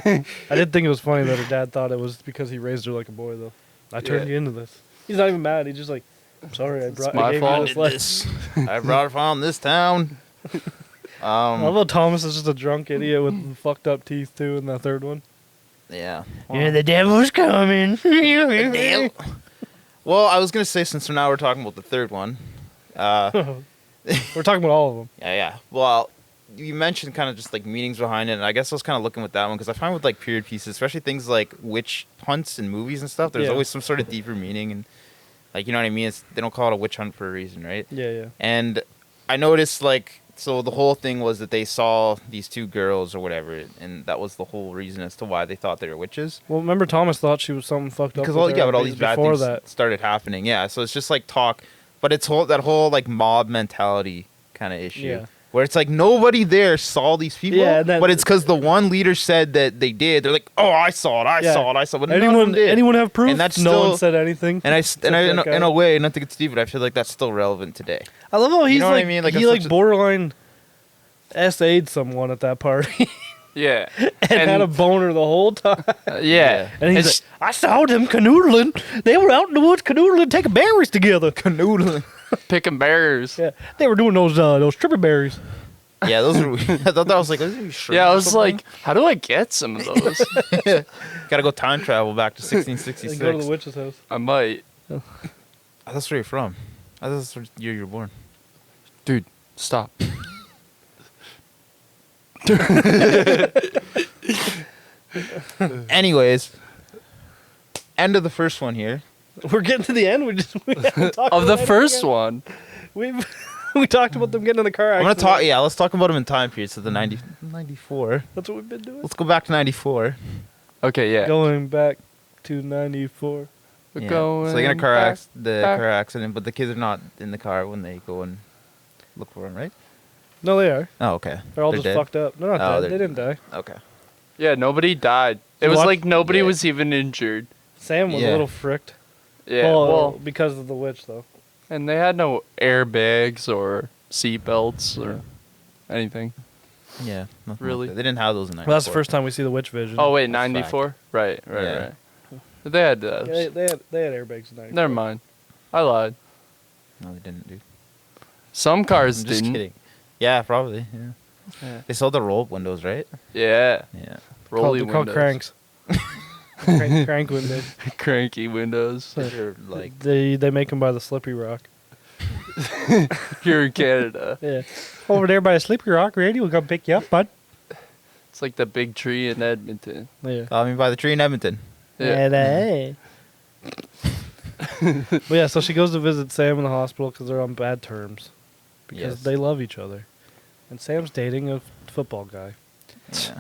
I did think it was funny that her dad thought it was because he raised her like a boy, though. I turned Yeah. you into this. He's not even mad. He's just like, I'm sorry, I my gave fault. you Did this life. this. I brought her from this town. Although Thomas is just a drunk idiot with fucked up teeth too in that third one. Yeah. Yeah, the devil's coming. Well, I was gonna say since now we're talking about the third one. We're talking about all of them. Yeah. Well, you mentioned kind of just like meanings behind it, and I guess I was kind of looking with that one because I find with like period pieces, especially things like witch hunts and movies and stuff, there's Yeah. always some sort of deeper meaning, and like you know what I mean. They don't call it a witch hunt for a reason, right? Yeah, yeah. And I noticed like so the whole thing was that they saw these two girls or whatever, and that was the whole reason as to why they thought they were witches. Well, remember Thomas thought she was something fucked up. Because with her but all these bad before things that. started happening. Yeah, so it's just like talk, but it's that whole like mob mentality kind of issue. Yeah. Where it's like nobody there saw these people, Yeah, and then- but it's because the one leader said that they did. They're like, "Oh, I saw it, I Yeah. saw it, I saw it." But none of them did. Anyone have proof? And that's no still- one said anything. And I in that guy. a way, not to get stupid, I feel like that's still relevant today. I love how he's know what I like mean? Like, he it's like such a- borderline SA'd someone at that party. Yeah. and had a boner the whole time. Yeah. And he's It's- like, I saw them canoodling. They were out in the woods canoodling, taking berries together. Canoodling. picking berries. Yeah, they were doing those trippy berries. Yeah, those are. I thought that was like. Those are shrimp Yeah, I or was something? like, how do I get some of those? Gotta go time travel back to And 1666. go to the witch's house. I might. That's where you're from. That's the year you're born. Dude, stop. Anyways, end of the first one here. We're getting to the end. We haven't talked Of the about it first yet. one. We talked about them getting in the car. I'm gonna accident. talk. Yeah, let's talk about them in time periods. So the 94. That's what we've been doing. Let's go back to 94. Okay, yeah. Going back to 94. We're Yeah. going So they get in a car, back, back. car accident, but the kids are not in the car when they go and look for him, right? No, they are. Oh, okay. They're all They're just dead? fucked up. They're not Oh, dead. They they're- didn't die. Okay. Yeah, nobody died. It You was watched- like nobody Yeah. was even injured. Sam was Yeah. a little fricked. Yeah, well, because of the witch, though. and they had no airbags or seat belts or anything. Yeah. nothing Really? Like that. They didn't have those in 94. Well, that's the first time we see the witch vision. Oh wait, That's fact. 94? Right, Yeah. right. They had those. Yeah, they had airbags in 94. Never mind. I lied. No, they didn't, dude. Some cars I'm just didn't. kidding. Yeah, probably. Yeah. Yeah. They sold the roll-up windows, right? Yeah. Yeah. Rolly They're called windows. cranks. crank windows. Cranky windows. They're like. They make them by the Slippy Rock. Here in Canada. Yeah. Over there by the Slippy Rock, Randy, we'll come pick you up, bud. It's like the big tree in Edmonton. Yeah. I mean, by the tree in Edmonton. Yeah. But yeah, so she goes to visit Sam in the hospital because they're on bad terms. Because Yes. they love each other. And Sam's dating a football guy. Yeah.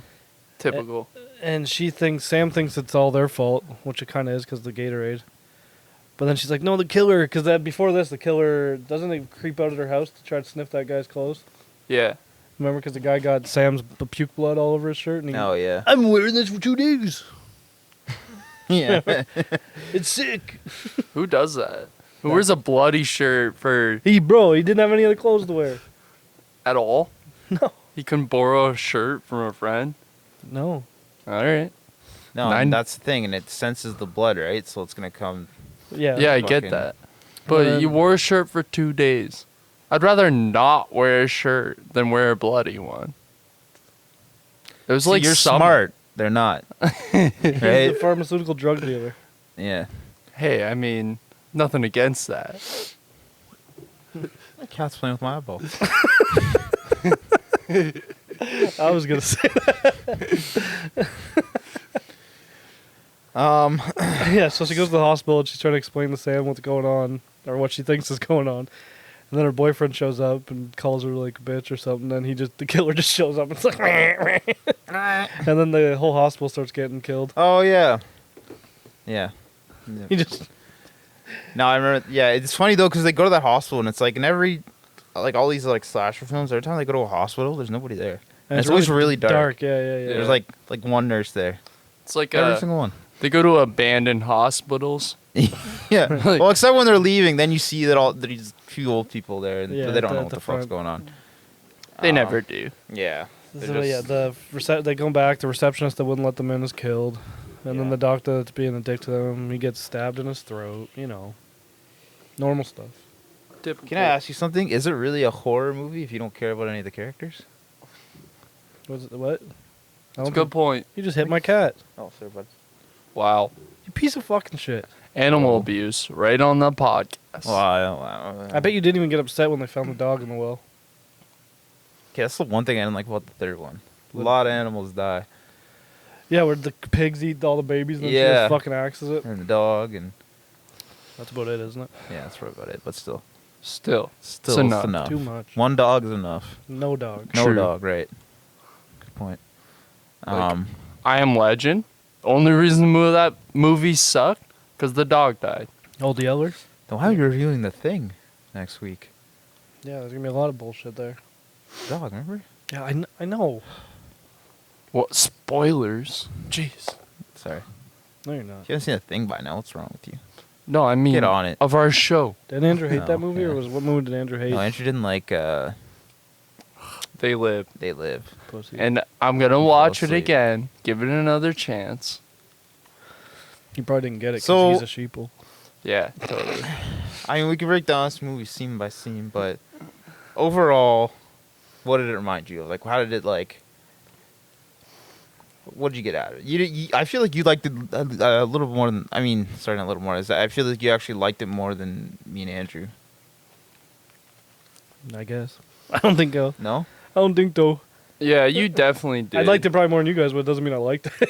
Typical. And Sam thinks it's all their fault, which it kind of is because of the Gatorade. But then she's like, no, the killer, because before this, the killer, doesn't he creep out at her house to try to sniff that guy's clothes? Yeah. Remember, because the guy got Sam's puke blood all over his shirt? And he, Oh, yeah. I'm wearing this for 2 days. Yeah. It's sick. Who does that? Who wears a bloody shirt for He didn't have any other clothes to wear. at all? No. He couldn't borrow a shirt from a friend? No. All right. No, Nine- and that's the thing, and it senses the blood, right? So it's gonna come. Yeah. Yeah, I get fucking- that. But then- you wore a shirt for 2 days. I'd rather not wear a shirt than wear a bloody one. It was See, like you're some- smart. They're not. He's Right? the pharmaceutical drug dealer. Yeah. Hey, I mean, nothing against that. My cat's playing with my eyeball. I was going to say Yeah, so she goes to the hospital and she's trying to explain to Sam what's going on, or what she thinks is going on. And then her boyfriend shows up and calls her like a bitch or something. Then the killer just shows up and it's like, and then the whole hospital starts getting killed. Oh yeah. Yeah. He just, No, I remember. Yeah, it's funny though because they go to that hospital and it's like in every, like all these like slasher films, every time they go to a hospital, there's nobody there. And it's always really dark. Yeah. There's like one nurse there. It's like Every single one. they go to abandoned hospitals. Yeah. Like- Well, except when they're leaving, then you see that there's a few old people there, and Yeah, but they don't at know the what the fuck's front. going on. They never do. Yeah. They're So, yeah, they go back. The receptionist that wouldn't let them in is killed, and then Yeah. the doctor that's being a dick to them, he gets stabbed in his throat. You know, normal stuff. Typical. Can I ask you something? Is it really a horror movie if you don't care about any of the characters? Was it what? I That's a don't good think- point. You just hit my cat. Oh, sorry, bud. Wow. You piece of fucking shit. Animal abuse right on the podcast. Wow. I bet you didn't even get upset when they found the dog in the well. Okay, that's the one thing I didn't like about the third one. A What? lot of animals die. Yeah, where the pigs eat all the babies and then she Yeah. just fucking axes it. And the dog, and That's about it, isn't it? yeah, that's probably about it. But still, Still. it's enough. enough. Too much. One dog is enough. No dog. No True. dog, right? Good point. Like- I Am Legend. Only reason that movie sucked because the dog died. Old Yellers? then why are you reviewing The Thing next week? Yeah, there's gonna be a lot of bullshit there. Dog, remember? Yeah, I know. What spoilers? Jeez. Sorry. No, you're not. If you haven't seen The Thing by now, what's wrong with you? No, I mean Get on it. of our show. Did Andrew hate No, that movie, or yeah. what movie did Andrew hate? No, Andrew didn't like They live. They live. Pussy. And I'm going to watch it asleep. again. Give it another chance. He probably didn't get it because So- he's a sheeple. Yeah, totally. I mean, we can break down this movie scene by scene, but overall, what did it remind you of? Like, how did it like? What did you get out of it? I feel like you liked it a little more than. I mean, sorry, not a little more. I feel like you actually liked it more than me and Andrew. I guess. I don't think so. No. I don't think so. Yeah, you definitely did. I liked it probably more than you guys, but it doesn't mean I liked it.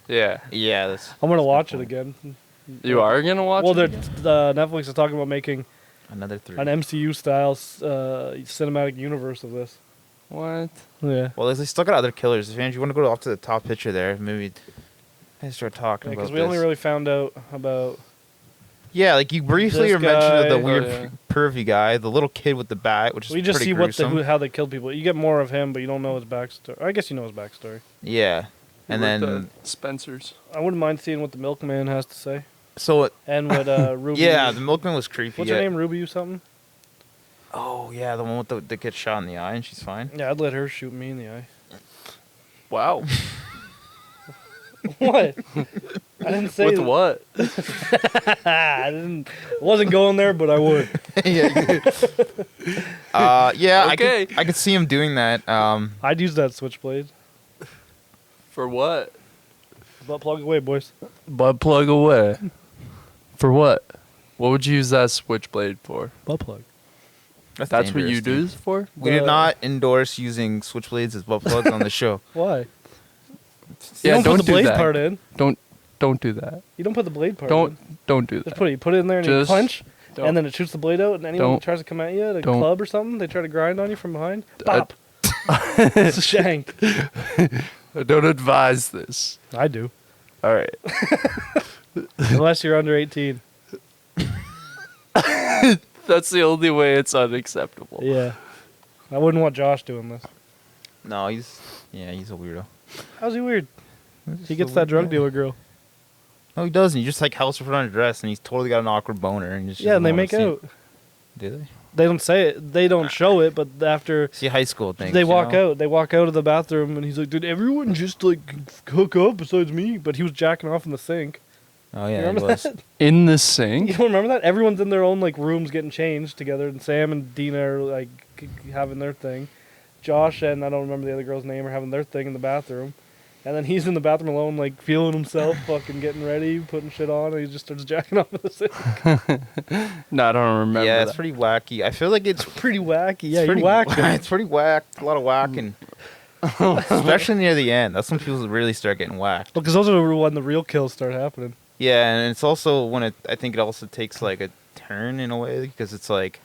Yeah. Yeah, that's. I'm gonna that's a watch good it point. again. You are going to watch Well, it again? Netflix is talking about making Another 3. an MCU style cinematic universe of this. What? Yeah. Well, they still got other killers. If Andrew, you want to go off to the top picture there, maybe I start talking about Because this. we only really found out about. Yeah, like you briefly This mentioned the guy- weird Oh, yeah. pervy guy, the little kid with the bat, which is We just pretty see gruesome. how they killed people. You get more of him, but you don't know his backstory. I guess you know his backstory. Yeah, and With then the Spencer's. I wouldn't mind seeing what the milkman has to say. so it, And what Ruby. yeah, the milkman was creepy. What's yeah. her name? Ruby or something? Oh yeah, the one with the gets shot in the eye and she's fine. Yeah, I'd let her shoot me in the eye. Wow. What? I didn't say With what? I didn't. Wasn't going there, but I would. Yeah, Okay. I could see him doing that. I'd use that switchblade. For what? Butt plug away, boys. Butt plug away. For what? What would you use that switchblade for? Butt plug. That's what you dangerous, do dude. this for? We did not endorse using switchblades as butt plugs on the show. Why? Yeah, you don't don't put the do blade that. part in. Don't do that. You don't put the blade part in. Don't do Just that. you put it in there and you Just punch, don't. and then it shoots the blade out, and anyone Don't. that tries to come at you at a Don't. club or something, they try to grind on you from behind. I- Pop. It's a shank. I don't advise this. I do. All right. Unless you're under 18. That's the only way it's unacceptable. Yeah. I wouldn't want Josh doing this. No, he's a weirdo. How's he weird? He gets that drug dealer girl. No, he doesn't. He just like helps her put on a dress, and he's totally got an awkward boner. And just Yeah, and they doesn't make wanna out. See. Do they? They don't say it. They don't show it, but after See high school things. they you walk know? out, they walk out of the bathroom, and he's like, "Did everyone just like hook up besides me?" But he was jacking off in the sink. Oh You yeah, he remember was. that? In the You sink? don't remember that? Everyone's in their own like rooms getting changed together, and Sam and Dina are like having their thing. Josh and I don't remember the other girl's name are having their thing in the bathroom, and then he's in the bathroom alone, like feeling himself, fucking getting ready, putting shit on, and he just starts jacking off in the sink. No, I don't remember Yeah, that. it's pretty wacky. I feel like it's Pretty wacky. Yeah, it's you pretty whacked him. It's pretty whacked. A lot of whacking. Especially near the end. That's when people really start getting whacked. Well, because those are when the real kills start happening. Yeah, and it's also when I think it also takes like a turn in a way because it's like,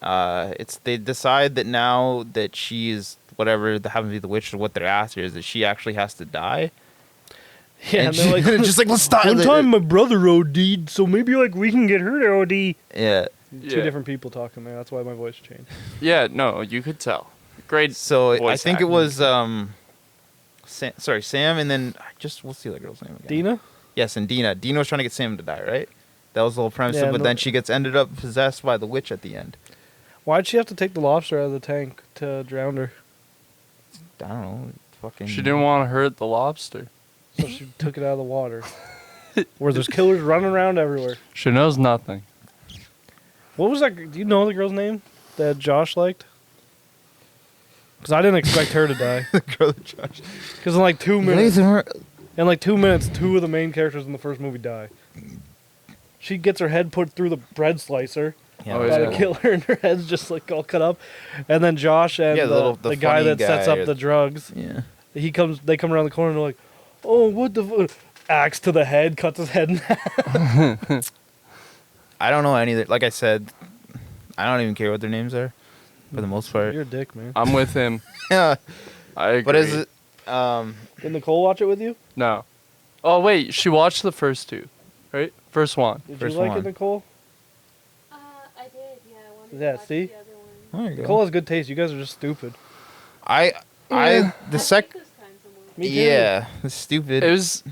they decide that now that she is whatever the happens to be the witch or what they're after is that she actually has to die. Yeah, and they're like, just like let's stop. one time my brother OD'd, so maybe like we can get her to OD. Yeah. Yeah. Two different people talking there. That's why my voice changed. Yeah, no, you could tell. Great. So I voice think it acting. was Sam, and then what's the other girl's name again? Dina? Yes, and Dina. Dina was trying to get Sam to die, right? That was the whole premise. Yeah, But no- then she gets ended up possessed by the witch at the end. Why'd she have to take the lobster out of the tank to drown her? I don't know. Fucking. She didn't want to hurt the lobster. So she took it out of the water. Where there's killers running around everywhere. She knows nothing. What was that? Do you know the girl's name that Josh liked? Because I didn't expect her to die. girl that Josh. Because in like 2 minutes, two of the main characters in the first movie die. She gets her head put through the bread slicer Yeah, Oh, by yeah. the killer, and her head's just like all cut up. And then Josh and Yeah, the guy funny that sets guy up or- the drugs, Yeah. they come around the corner and they're like, "Oh, what the axe to the head, cuts his head in half." I don't know any of their, like I said, I don't even care what their names are for the most part. You're a dick, man. I'm with him. Yeah. I agree. But is it Did Nicole watch it with you? No. Oh, wait. She watched the first two, right? First one. Did First you like one. it, Nicole? I did, yeah. I wanted Yeah, to watch see? the other one. there you go. Nicole has good taste. You guys are just stupid. I the I sec like those kinds of movies. Me too. yeah, it's stupid. It's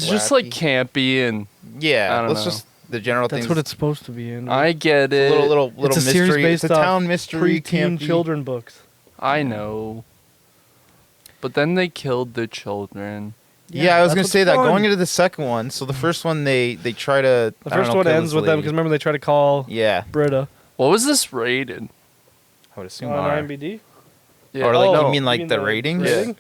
just like Wacky. campy and yeah, I don't let's know. just the general That's things. what it's supposed to be in. I get it. little It's a mystery. series based it's a off town mystery. preteen campy. children books. I know. But then they killed the children. Yeah, I was that's gonna what's say that fun. going into the second one. So the first one they try to. The I don't first know, one kill ends this with them lady. because remember they try to call Yeah, Britta What was this rated? I would assume on R. IMDb. Yeah. Or like Oh, you mean like you mean the the ratings? rating?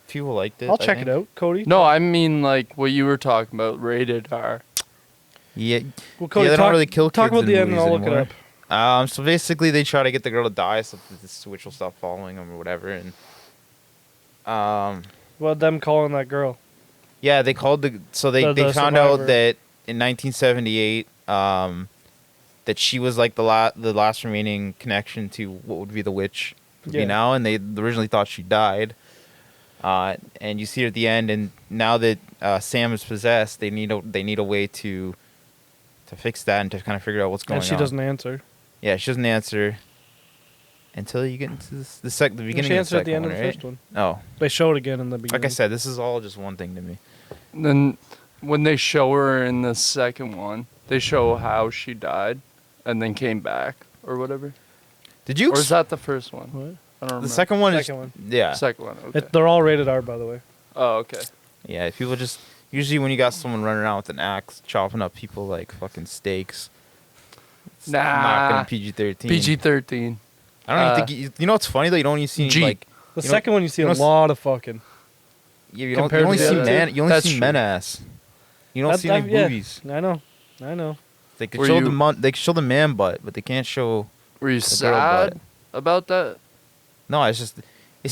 People liked it. I'll I check think. it out, Cody. No, I mean like what you were talking about, rated R. Yeah. Well, Cody, they talk, don't really kill talk kids about the in end and movies I'll look anymore. it up. So basically they try to get the girl to die so that the switch will stop following them or whatever. And Well, them calling that girl. yeah, they called they The found survivor. out that in 1978 that she was like the last remaining connection to what would be the witch would Yeah. be now, and they originally thought she died. And you see her at the end, and now that Sam is possessed, they need a way to fix that and to kind of figure out what's going on. And she doesn't answer. Yeah, she doesn't answer until you get into the beginning. She of answered the at the second end one, of the right? first one. Oh, They showed again in the beginning. like I said, this is all just one thing to me. Then when they show her in the second one, they show how she died and then came back or whatever. Did you? Or is that the first one? What? I don't remember. the second one? Second is, one. Yeah, Second one. Okay. They're all rated R, by the way. Oh, okay. yeah. People just usually when you got someone running around with an axe chopping up people like fucking steaks. It's not Nah. gonna PG-13. PG-13. I don't even think you know what's funny though. You don't even see G. like The You know- second one, you see you a know- lot of fucking. you compared only to the see other man. two. You only That's see true. men ass. You don't see any yeah, boobies. I know. They could Were show you- they could show the man butt, but they can't show. Were you The girl sad butt. about that? No, it's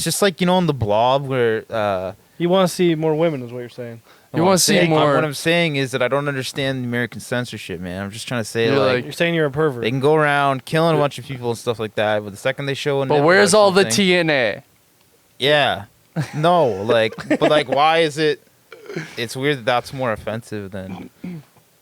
just like in the Blob where. You want to see more women, is what you're saying. You what wanna I'm see saying- more- What I'm saying is that I don't understand the American censorship, man. I'm just trying to say You're like You're saying you're a pervert. they can go around killing a bunch of people and stuff like that, but the second they show a But nipple where's or all the something- TNA? Yeah, no, like, but like, why is it? It's weird that that's more offensive than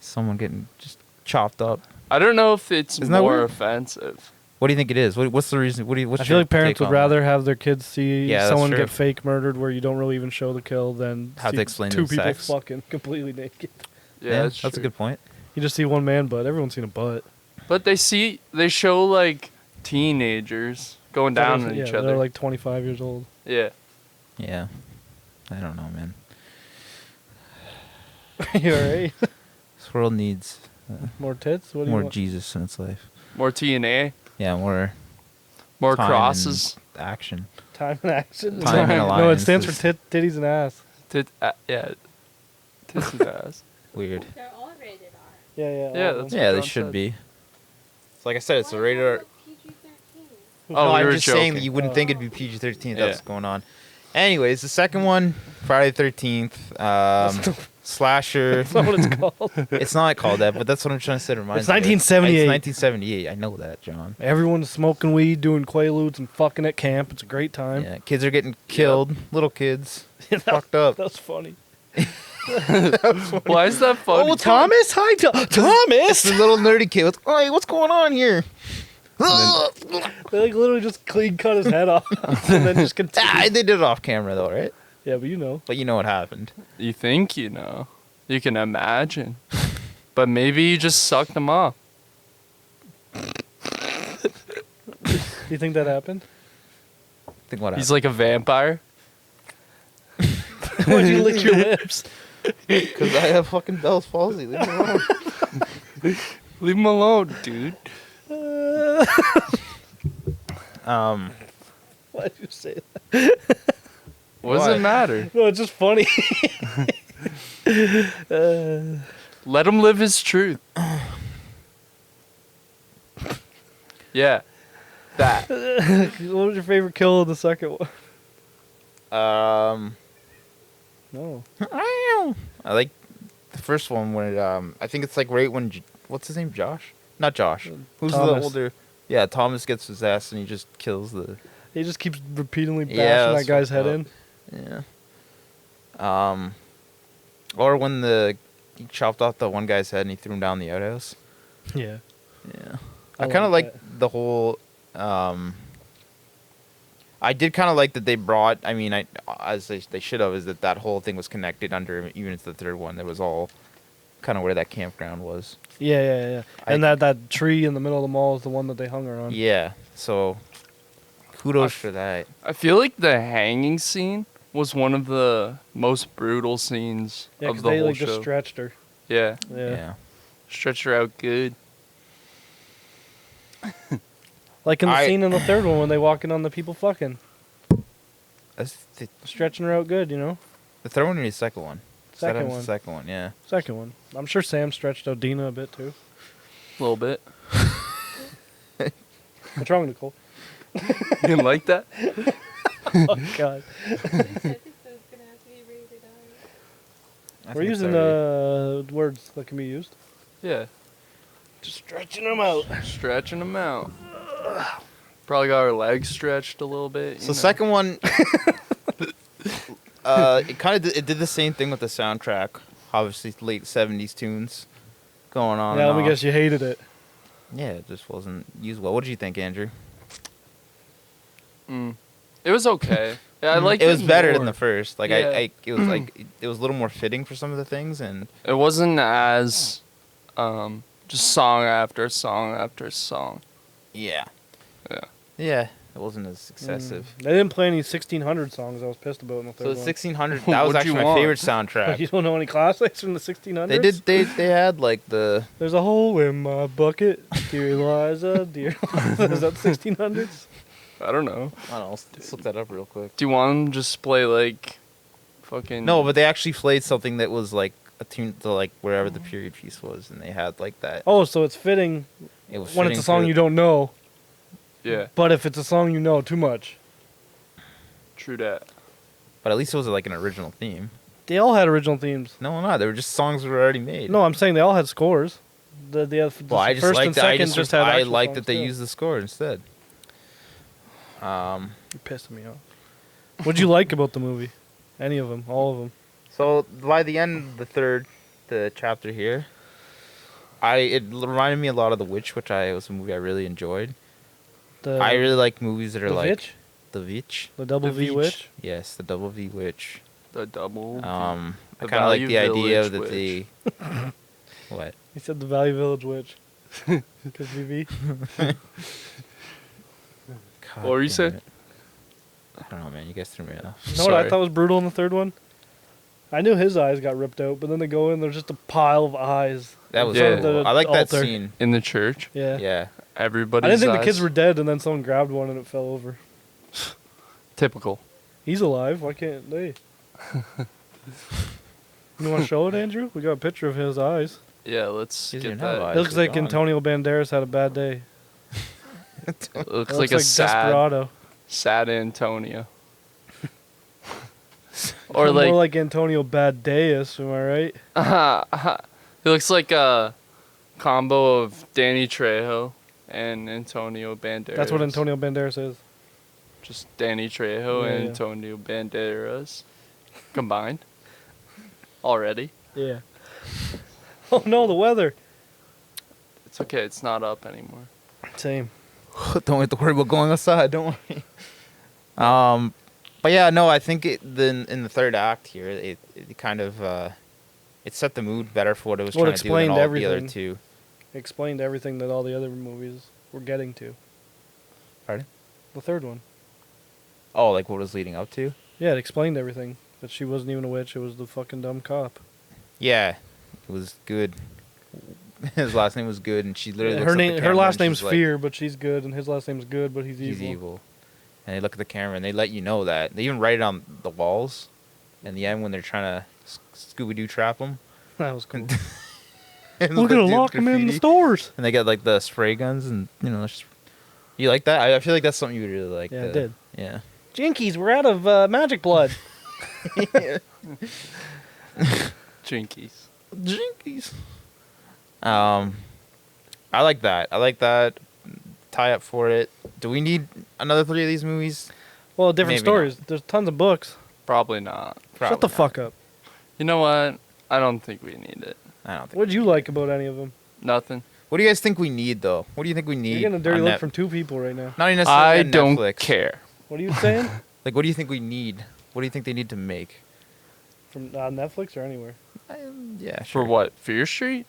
someone getting just chopped up. I don't know if it's Isn't that more weird? offensive. What do you think it is? What's the reason? What's I feel your like parents take would on that? rather have their kids see Yeah, that's someone true. get fake murdered where you don't really even show the kill than Have to see explain two the people sex. fucking completely naked. Yeah, that's a true. good point. You just see one man butt. Everyone's seen a butt. But they show like teenagers going down on each They're other. like 25 years old. Yeah. Yeah, I don't know, man. You alright? This world needs More tits? What do you more want? Jesus in its life. More TNA, Yeah, more more time crosses. and action. Time and action? Time and No, it stands for alliances. titties and ass. Yeah. Tits and ass. Weird. They're all rated R. Yeah. Yeah, all of that's- them. Yeah, they John should said. be. So like I said, it's a Why radar. not PG-13? Oh, no, we I'm were just saying that joking. you wouldn't Oh. think it'd be PG-13. Yeah. That's going on. Anyways, the second one, Friday the 13th, slasher. That's not what it's called. It's not called that, but that's what I'm trying to say. It reminds It's me of it. 1978. It's 1978. I know that, John. Everyone's smoking weed, doing quaaludes, and fucking at camp. It's a great time. Yeah, kids are getting killed. Little kids. That- Fucked up. That's funny. Why is that funny? Oh, Thomas? Hi, It's Thomas! the little nerdy kid. Hey, what's going on here? They like literally just clean cut his head off and then just continue. They did it off camera though, right? Yeah, but you know. But you know what happened. You think you know. You can imagine. But maybe you just sucked them off. Do you think that happened? Think what happened. He's like a vampire. Why'd you lick your lips? Because I have fucking Bell's palsy. Leave me alone. Leave him alone, dude. Why'd you say that? What does Why? it matter? No, it's just funny. Let him live his truth. Yeah. That. What was your favorite kill in the second one? No. I like the first one when I think it's like right when what's his name? Josh? Not Josh. Who's the Thomas. older? Yeah, Thomas gets his ass and he just kills the. He just keeps repeatedly bashing Yeah, that that's guy's fucked head up. in. Yeah. Or when he chopped off the one guy's head and he threw him down the outhouse. Yeah. Yeah. I I kind of like like the whole. I did kind of like that they brought. I mean, as they should have, is that whole thing was connected under even into the third one. That was all kind of where that campground was. Yeah. And that tree in the middle of the mall is the one that they hung her on. Yeah. So Kudos for that. I feel like the hanging scene was one of the most brutal scenes Yeah, of 'cause the they whole like show. just stretched her. Yeah, Yeah. stretched her out good. Like in the I- scene in the third one when they walk in on the people fucking. That's the Stretching her out good, you know? third one or the second one? Second The one. second one, yeah. Second one. I'm sure Sam stretched out Dina a bit too. A little bit. What's wrong, Nicole? You didn't like that? Oh, God. I think so. It's gonna have to be rated R. We're using words that can be used. Yeah. Just stretching them out. Stretching them out. Probably got our legs stretched a little bit. So second one, it kind of it did the same thing with the soundtrack. Obviously, late '70s tunes going on. Yeah, and let me off. guess you hated it. Yeah, it just wasn't used well. What did you think, Andrew? It was okay. Yeah, I liked it. It was better than more. the first. Like Yeah. it was like it was a little more fitting for some of the things, and It wasn't as just song after song after song. yeah, Yeah. yeah, it wasn't as excessive. They didn't play any 1600 songs I was pissed about in the third So the one. 1600, that was What'd you actually my want? favorite You soundtrack. don't know any classics from the 1600s? They did. They had like the. There's a hole in my bucket, dear Eliza, dear. Is that 1600s? I don't know. I don't know. Let's look that up real quick. Do you want them to just play like fucking? No, but they actually played something that was like attuned to like wherever the period piece was, and they had like that. Oh, so it's fitting It was when it's a fitting song for- you don't know, Yeah, but if it's a song you know too much. true that. But at least it was like an original theme. They all had original themes. No, they were just songs that were already made. No, I'm saying they all had scores. The well, I just first like and that. I second just, just had I actual like songs that they too. used the score instead. You're pissing me off. What'd you like about the movie? Any of them? All of them? So by the end of the chapter here, it reminded me a lot of The Witch, which was a movie I really enjoyed. I really like movies that are the like Witch? The Witch. The Double The V Witch. Witch? Yes, the Double V Witch. The double. I The kind of like Value the idea Village that the Witch. what? He said the Valley Village Witch. Because VV. God What were you damn saying? it. I don't know, man. You guys threw me off. You know what I Sorry. thought was brutal in the third one? I knew his eyes got ripped out, but then they go in, there's just a pile of eyes. That was Yeah. cool. I like that Altar. scene. In the church, Yeah. Yeah. everybody. I didn't think the kids were dead, and then someone grabbed one and it fell over. typical. He's alive. Why can't they? You want to show it, Andrew? We got a picture of his eyes. Yeah, let's He get doesn't have that. eyes. It looks they're like gone. Antonio Banderas had a bad day. It It looks like a Desperado. sad Antonio. Or or more like, like Antonio Banderas, am I right? he looks like a combo of Danny Trejo and Antonio Banderas. That's what Antonio Banderas is. Just Danny Trejo Yeah, and yeah. Antonio Banderas combined already. Yeah. Oh no, the weather. It's okay. It's not up anymore. Same. Don't have to worry about going outside. Don't worry. But yeah, no, I think in the third act here, it kind of it set the mood better for what it was Well, it trying to do than explained all the everything. other two. Explained everything that all the other movies were getting to. Pardon? The third one. Oh, like what it was leading up to? Yeah, it explained everything. That she wasn't even a witch, it was the fucking dumb cop. Yeah, it was good. His last name was good, and she literally looks Her at the name, her camera last and name's she's like, Fear, but she's good, and his last name's Good, but he's evil. He's evil. And they look at the camera and they let you know that. They even write it on the walls. In the end, when they're trying to Scooby Doo trap them, That was cool. and We're gonna lock him in the graffiti. stores. And they got like the spray guns, and it's just, you like that? I feel like that's something you would really like. Yeah, I did. Yeah. Jinkies, we're out of magic blood. Jinkies. Jinkies. I like that. I like that tie up for it. Do we need another 3 of these movies? Well, different Maybe stories. There's tons of books. Probably not. Shut Probably the not. fuck up. You know what? I don't think we need it. I don't think. What'd you like about any of them? Nothing. What do you guys think we need, though? What do you think we need? You're getting a dirty on look Net- from two people right now. Not even necessarily I on don't Netflix. care. What are you saying? Like, what do you think we need? What do you think they need to make? From Netflix or anywhere? Yeah, For sure. what? Fear Street?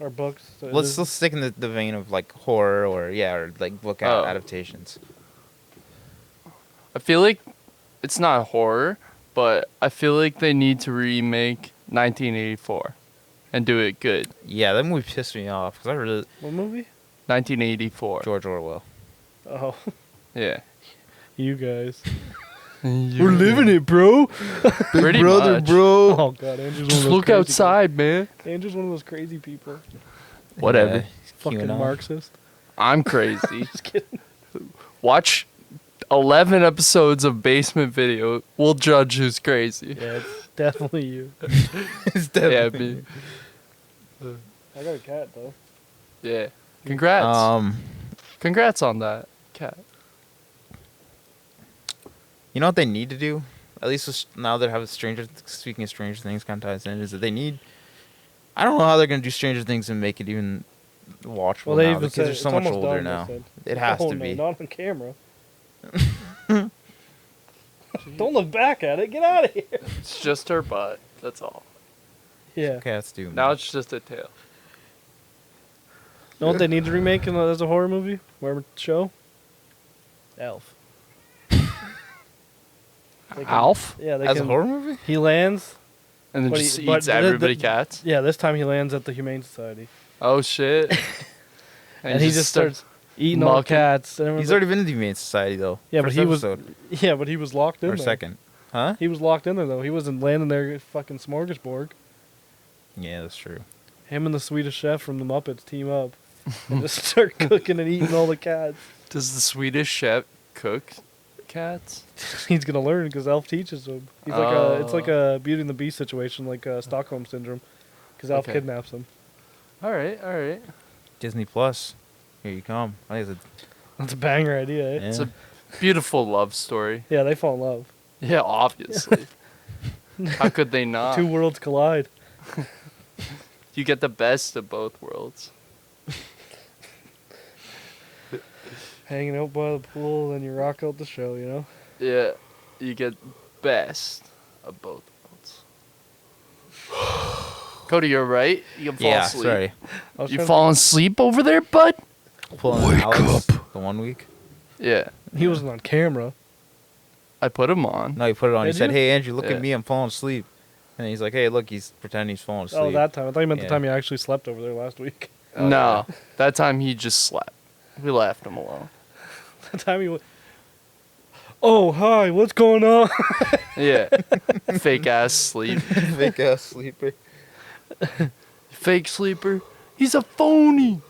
Or books? So Let's still stick in the vein of like horror or like book Oh. adaptations. I feel like it's not horror, but I feel like they need to remake 1984 and do it good. Yeah, that movie pissed me off because I really What movie? 1984. George Orwell. Oh, Yeah. you guys. We're it, bro. Pretty much. bro. Oh God, Andrew's one of Just those look crazy outside, man. guys. Andrew's one of those crazy people. Whatever. Yeah, Fucking QAnon. Marxist. I'm crazy. Just kidding. Watch 11 episodes of Basement Video. We'll judge who's crazy. Yeah, it's definitely you. It's Yeah, definitely- me. I got a cat though. Yeah. Congrats. Congrats on that, cat. You know what they need to do? At least now they're having speaking of Stranger Things kind of ties in, is that they need. I don't know how they're gonna do Stranger Things and make it even watchable Well, they now. even The kids said are it's so much almost older done, they now. said. It has Oh, to no, be. not on camera. Don't look back at it. Get out of here. It's just her butt. That's all. Yeah. Cats do. Now man. it's just a tail. Know what they need to remake as a horror movie? Or show? Elf. They can- Alf? Yeah, they As a can. horror movie? He lands. And then But just he- but eats the- everybody cats? Yeah, this time he lands at the Humane Society, Oh, shit. and he just starts eating all the mocking- cats. And He's everyone's already been in the Humane Society though. Yeah, but First he was- episode, like, yeah, but he was locked in or there. second. Huh? He was locked in there though. He wasn't landing there fucking smorgasbord. Yeah, that's true. Him and the Swedish chef from the Muppets team up and just start cooking and eating all the cats. Does the Swedish chef cook cats? He's gonna learn because Elf teaches him. He's like it's like a Beauty and the Beast situation, like Stockholm syndrome, because Elf Okay. kidnaps him. All right, all right. Disney Plus. Here you come. I think That's a banger idea. Eh? it's It's a beautiful love story. Yeah, they fall in love. Yeah, obviously. How could they not? Two worlds collide. You get the best of both worlds. Hanging out by the pool, then you rock out the show. You know. Yeah, you get best of both worlds. Cody, you're right. You can fall yeah, asleep. sorry. I was You trying- falling asleep over there, bud? Pulling Alex the 1 week. Yeah, He wasn't on camera. I put him on. No, he put it on. He Did said, you? "Hey Andrew, look Yeah. at me. I'm falling asleep." And he's like, "Hey, look, he's pretending he's falling asleep." Oh, that time. I thought you meant Yeah. the time you actually slept over there last week. Oh, No, that time he just slept. We left him alone. The time you went. Oh, hi. What's going on? Yeah, fake ass sleep. Fake ass sleeper. Fake sleeper. He's a phony.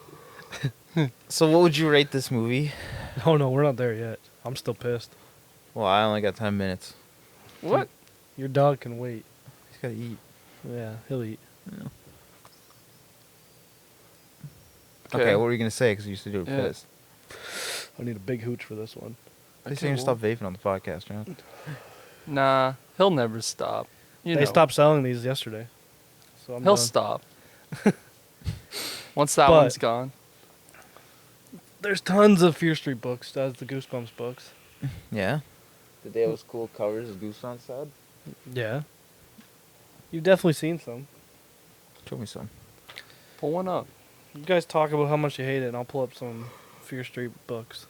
So, what would you rate this movie? Oh no, we're not there yet. I'm still pissed. Well, I only got 10 minutes. What? Your dog can wait. He's gotta eat. Yeah, he'll eat. Okay, what were you gonna say? Because you said you were Yeah. pissed. I need a big hooch for this one. At least you're gonna stop vaping on the podcast, John. Nah, he'll never stop. You They know. stopped selling these yesterday. So I'm He'll done. stop. Once that But- one's gone. There's tons of Fear Street books. That's the Goosebumps books. Yeah. Did they have those cool covers as Goosebumps said? Yeah. You've definitely seen some. Show me some. Pull one up. You guys talk about how much you hate it, and I'll pull up some Fear Street books.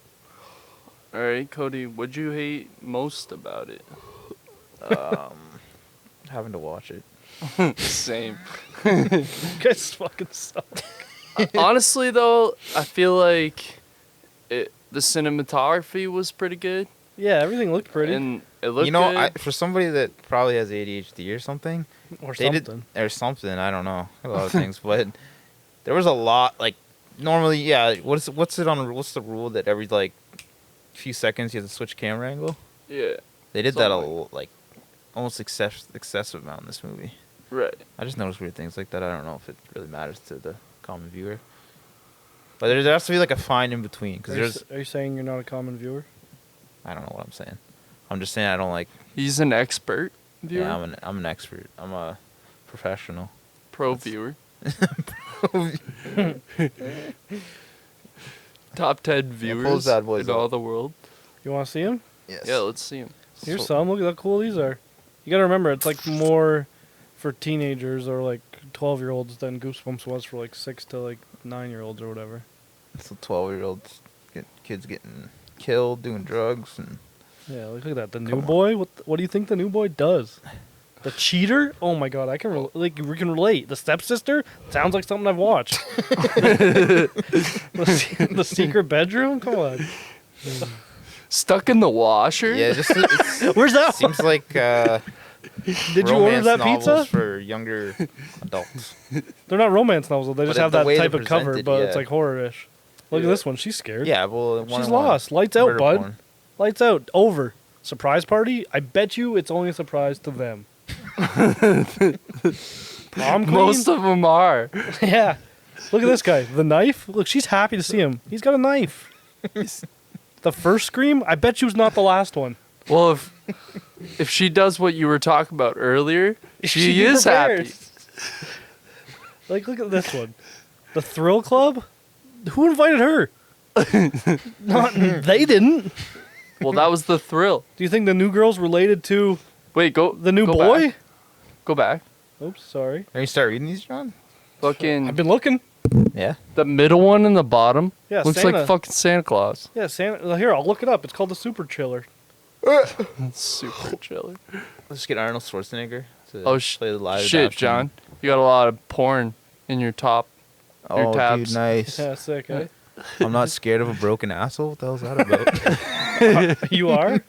All right, Cody, what'd you hate most about it? Having to watch it. Same. You guys fucking suck. Honestly, though, I feel like the cinematography was pretty good. Yeah, everything looked pretty. And it looked You know, good. for somebody that probably has ADHD or something, or they something. or something. I don't know a lot of things, but there was a lot. Like normally, yeah. What's the rule that every like few seconds you have to switch camera angle? Yeah, They did that Something like almost excessive amount in this movie. right. I just noticed weird things like that. I don't know if it really matters to the common viewer, but there has to be like a fine in between because Are you saying you're not a common viewer? I don't know what I'm saying. I'm just saying I don't like. He's an expert viewer. Yeah, I'm an expert. I'm a professional. Pro viewer. Top 10 viewers pull those bad boys in all up. the world. You want to see them? Yes. Yeah, let's see him. Here's some. Look at how cool these are. You gotta remember, it's like more for teenagers or like 12-year-olds than Goosebumps was for like 6 to like 9-year-olds or whatever. So 12-year-olds, kids getting killed, doing drugs, and Yeah, look at that. The new boy. What do you think the new boy does? The cheater? Oh my god, I can we can relate. The stepsister sounds like something I've watched. the secret bedroom? Come on. Stuck in the washer? Yeah, just Where's that? seems like Did you order romance that novels pizza? for younger adults. They're not romance novels. They just But have the that way type they're of cover, presented, but it's yeah. like horror-ish. Look at this one. She's scared. Yeah, well, She's lost. Lights out, bud. Lights out. Over. Surprise party? I bet you it's only a surprise to them. Prom queen? Most of them are. Yeah. Look at this guy. The knife? Look, she's happy to see him. He's got a knife. The first scream? I bet you was not the last one. Well, if she does what you were talking about earlier, she be is prepared. happy. Like, look at this one. The Thrill Club? Who invited her? They didn't. Well, that was the thrill. Do you think the new girl's related to Wait, go. the new go boy? Back. Go back. Oops, sorry. Are you start reading these, John? Fucking I've been looking. Yeah. the middle one in the bottom Yeah, looks Santa. like fucking Santa Claus. Yeah, Santa. Here, I'll look it up. It's called the Super Chiller. Super chiller. Let's get Arnold Schwarzenegger to Oh play the live shit, adaptation. John. You got a lot of porn in your top. Your Oh, tabs. dude, nice. Yeah, sick, eh? I'm not scared of a broken asshole. What the hell's that about? You are?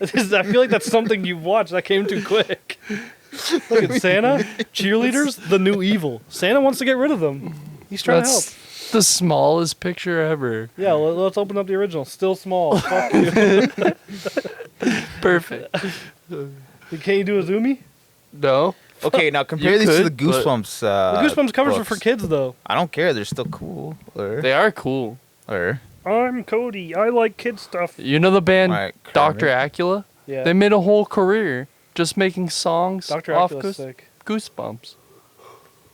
I feel like that's something you've watched. That came too quick. Look at Santa, cheerleaders, the new evil. Santa wants to get rid of them. He's trying to help. That's the smallest picture ever. Yeah, let's open up the original. Still small. Fuck you. Perfect. Can you do a zoomie? No. Okay, now compare You these to the could, but- Goosebumps. The Goosebumps covers are books. for kids, though. I don't care. They're still cool. They are cool. I'm Cody. I like kid stuff. You know the band Alright, Dr. Kermit. Acula? Yeah. They made a whole career just making songs Dr. off Acula's sick. Goosebumps.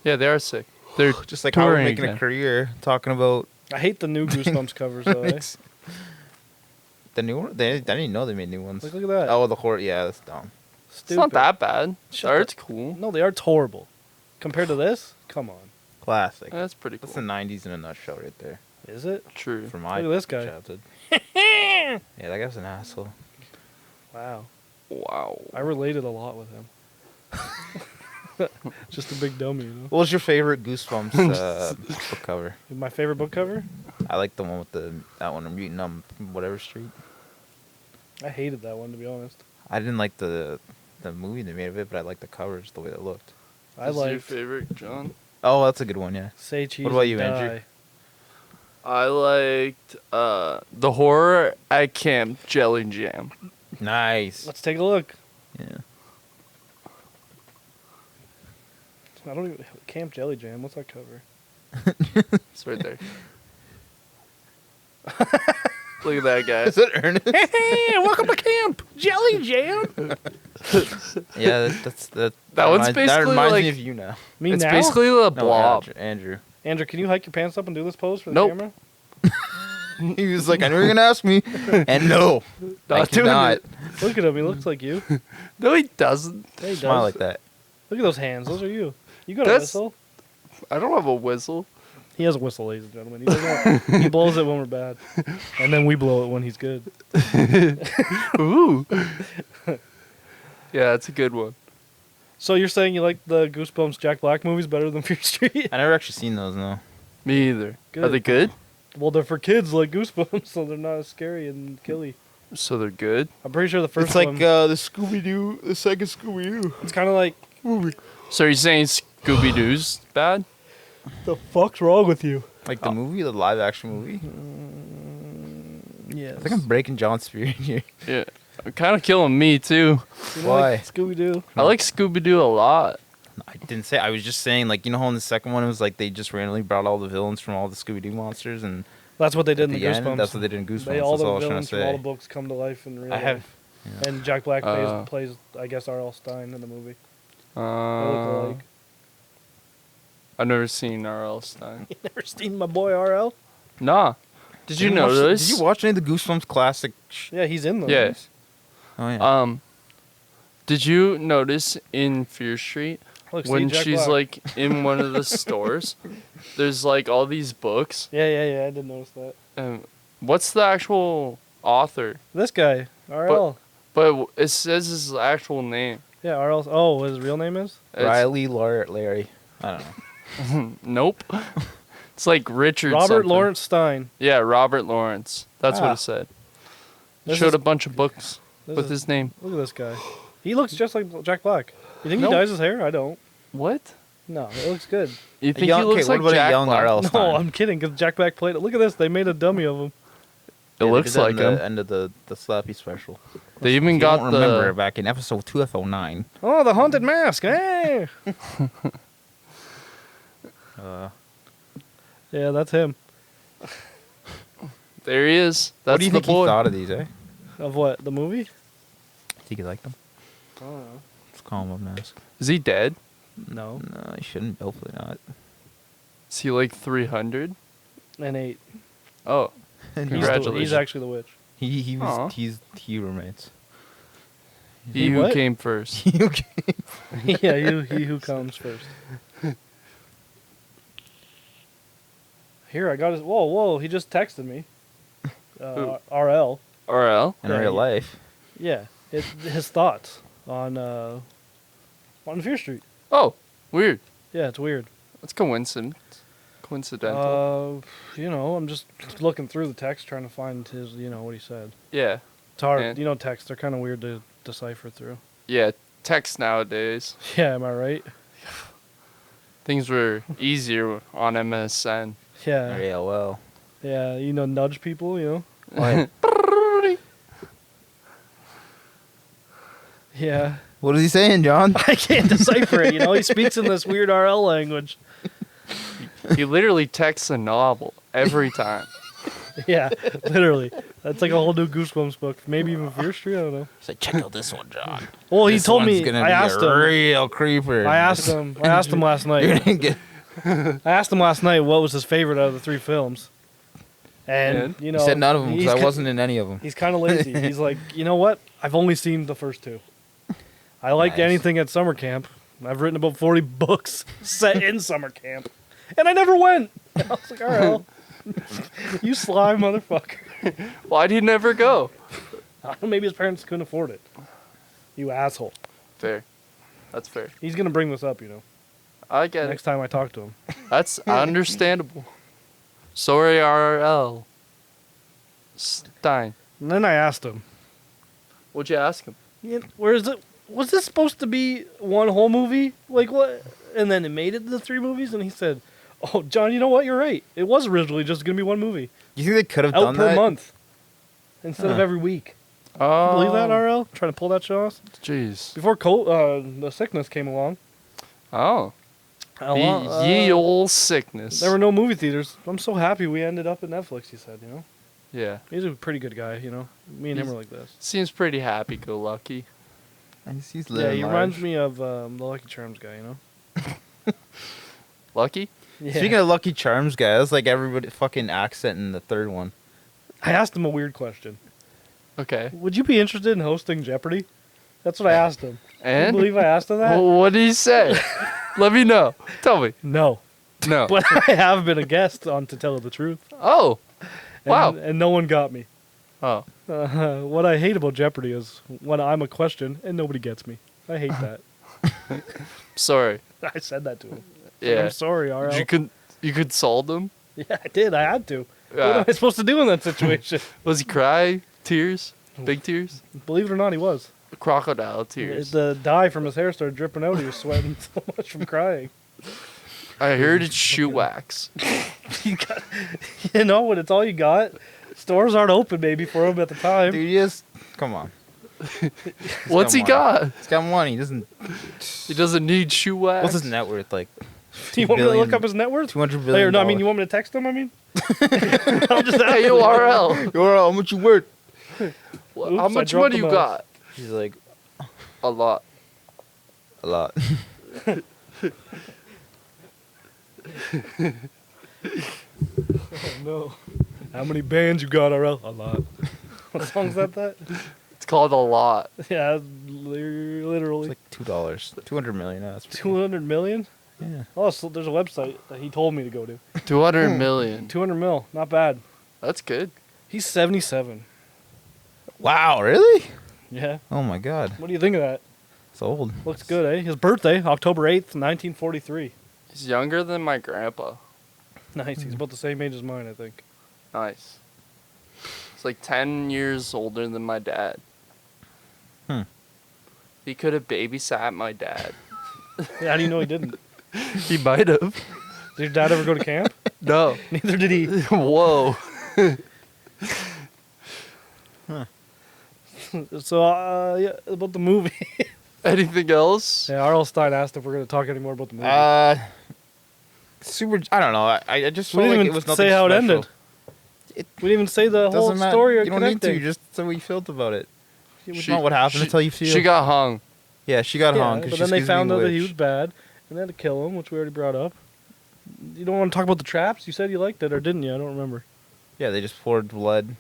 Yeah, they are sick. They're Just like how we're touring making again. a career talking about I hate the new Goosebumps covers, though. Eh? the new one. I didn't even know they made new ones. Look at that. Oh, the horror. Yeah, that's dumb. It's Stupid. not that bad. Shut The the- art's cool. No, the art's horrible. Compared to this? Come on. Classic. That's pretty That's the cool. 90s in a nutshell right there. Is it? True. For my Look at this guy. childhood. Yeah, that guy was an asshole. Wow. Wow. I related a lot with him. Just a big dummy, you know? What was your favorite Goosebumps book cover? My favorite book cover? I like the one with that one, Mutant on whatever street. I hated that one, to be honest. I didn't like the movie they made of it, but I liked the covers, the way it looked. I Is your liked favorite, John? Oh, that's a good one, yeah. Say Cheese What about and you, Andrew? Die. I liked the horror at Camp Jelly Jam. Nice. Let's take a look. Yeah. I don't even... Camp Jelly Jam, what's that cover? It's right there. Look at that guy. Is it Ernest? Hey, welcome to camp! Jelly Jam! Yeah, that's That one's that basically reminds like- me of you now. Me It's now? basically a No, blob. Andrew. Andrew, can you hike your pants up and do this pose for the Nope. camera? He was like, I knew you were gonna ask me, and no, I Not doing cannot. it. Look at him, he looks like you. No, he doesn't. Yeah, he Smile does. like that. Look at those hands, those are you. You got a That's- whistle? I don't have a whistle. He has a whistle, ladies and gentlemen. He, doesn't want, he blows it when we're bad. And then we blow it when he's good. Ooh. Yeah, it's a good one. So you're saying you like the Goosebumps Jack Black movies better than Fear Street? I never actually seen those, no. Me either. Good. Are they good? Well, they're for kids like Goosebumps, so they're not as scary and killy. So they're good? I'm pretty sure the first It's like one... the Scooby-Doo, the second Scooby-Doo. it's kind of like... So are you saying Scooby-Doo's bad? The fuck's wrong with you? Like the movie, the live-action movie. Yes. I think I'm breaking John's spirit here. Yeah. Kind of killing me, too. You know, Why? like Scooby-Doo. I like Scooby-Doo a lot. I didn't say. I was just saying, like, you know how in the second one it was like they just randomly brought all the villains from all the Scooby-Doo monsters, and That's what they did at in the the end, Goosebumps. that's what they did in Goosebumps. They, all That's the all I was trying to villains from all the say. books come to life in real I life. have. Yeah. And Jack Black Uh. plays, I guess, R.L.Stine in the movie. They look Uh, alike. I've never seen R.L.Stine. You never seen my boy R.L.? Nah. Did you know watch, this? Did you watch any of the Goosebumps classic? Yeah, he's in them. Yes. Oh yeah. Did you notice in Fear Street Look, see, when Jack she's Black. like in one of the stores, there's like all these books. Yeah. I did notice that. And what's the actual author? This guy, R.L. But it says his actual name. Yeah, R.L. Oh, what his real name is? It's- Riley, Larry. I don't know. Nope. It's like Richard. Robert something. Lawrence Stein. Yeah, Robert Lawrence. That's what Ah. it said. This Showed is- a bunch of books This with is- his name. Look at this guy. He looks just like Jack Black. You think No. he dyes his hair? I don't. What? No, it looks good. You think Young- he looks okay, like what about Jack a young Black? R.L. No, Stine? I'm kidding. Because Jack Black played it. Look at this. They made a dummy of him. It Yeah, they looks did that like in the him. End of the Slappy special. They even If you got don't remember the. back in episode 209. Oh, the haunted mask. Hey. Yeah, that's him. There he is. That's What do you the think he boy. thought of these, eh? Of what? The movie? Think he liked them? I don't know. Let's call him a mask. Is he dead? No. No, he shouldn't. Hopefully not. Is he like 300? And 8. Oh, He's Congratulations. actually the witch. He Aw. was he remains. he He who what? came first. Okay. Yeah, he who comes first. Here, I got his. Whoa! He just texted me. Who? RL. RL? In Yeah, real he- life. Yeah, his thoughts on Fear Street. Oh, weird. Yeah, it's weird. That's coincidental. I'm just looking through the text trying to find his, what he said. Yeah. It's hard, Yeah. Text, they're kind of weird to decipher through. Yeah, text nowadays. Yeah, am I right? Things were easier on MSN. Yeah. AOL. Yeah, nudge people, What? Yeah. What is he saying, John? I can't decipher it, he speaks in this weird RL language. He literally texts a novel every time. Yeah, literally. That's like a whole new Goosebumps book. Maybe even Fear Street, I don't know. He's like, check out this one, John. Well, he This told me, one's gonna I be asked a him. real creeper. I asked him last You're night. gonna get. I asked him last night what was his favorite out of the 3 films. And, He said none of them he's because I ki- wasn't in any of them. He's kind of lazy. He's like, you know what? I've only seen the first 2. I liked Nice. anything at summer camp. I've written about 40 books set in summer camp. And I never went. I was like, all right, you sly motherfucker. Why'd he never go? I don't know, maybe his parents couldn't afford it. You asshole. Fair. That's fair. He's going to bring this up, I get next it. time I talk to him. That's understandable. Sorry, R.L. Stine. And then I asked him, What'd you ask him? where is it? Was this supposed to be one whole movie? Like what? And then it made it to the 3 movies? And he said, oh, John, you know what? You're right. It was originally just going to be one movie. You think they could have Out done per that? month. Instead of Huh. every week. Oh, Believe that, RL? Trying to pull that shit off? Jeez. Before the sickness came along. Oh. Ye ol' sickness. There were no movie theaters. I'm so happy we ended up at Netflix, he said, Yeah. He's a pretty good guy, Me and him He's- are like this. Seems pretty happy-go-lucky. He's Yeah, living he large. reminds me of the Lucky Charms guy, Lucky? Yeah. Speaking of Lucky Charms, guys, like everybody fucking accent in the 3rd one. I asked him a weird question. Okay. Would you be interested in hosting Jeopardy? That's what I asked him. Can you And? believe I asked him that? Well, what did he say? Let me know. Tell me. No. No. But I have been a guest on To Tell the Truth. Oh. And, Wow. And no one got me. Oh. What I hate about Jeopardy is when I'm a question and nobody gets me. I hate that. Sorry. I said that to him. Yeah. I'm sorry, RL. You consoled him? Yeah, I did. I had to. What Yeah. am I supposed to do in that situation? Was he cry? Tears? Big tears? Believe it or not, he was. Crocodile tears. The dye from his hair started dripping out. He was sweating so much from crying. I heard it's shoe wax. When it's all you got, stores aren't open maybe for him at the time. Dude, just come on. What's he got got? He's got money. He doesn't. He doesn't need shoe wax. What's his net worth? Like Do you want me to look billion- up his net worth? 200 billion. Or no, I mean, you want me to text him? I mean, I'll just ask Hey, him. URL. You're how much you worth? How Oops, I much dropped money the you mouse. got? He's like A lot. a lot. Oh, no. How many bands you got, RL? A lot. What song's that? It's called a lot. Yeah, It's literally. like $2. 200 million. That's pretty 200 million? Yeah. Oh, so there's a website that he told me to go to. 200 million. 200 mil, not bad. That's good. He's 77. Wow, really? Yeah. Oh my God, What do you think of that? it's old. Looks good, eh? His birthday, October 8th, 1943. He's younger than my grandpa. Nice. He's about the same age as mine, I think. Nice. He's like 10 years older than my dad. Hmm. He could have babysat my dad. Yeah, how do you know he didn't? He might have. Did your dad ever go to camp? No. Neither did he. Whoa. So, yeah, about the movie. Anything else? Yeah, R.L.Stine asked if we're going to talk any more about the movie. Super. I don't know. I just We felt didn't like even it was nothing say how it special. ended. We didn't even say the whole Doesn't matter. story or You don't need connecting. to. You just say what you felt about it. It's She- not what happened. she- It's how you feel. She got hung. Yeah, she got hung. 'cause but she's then they accused of found being out a that he witch. was bad, and they had to kill him, which we already brought up. You don't want to talk about the traps? You said you liked it, or didn't you? I don't remember. Yeah, they just poured blood,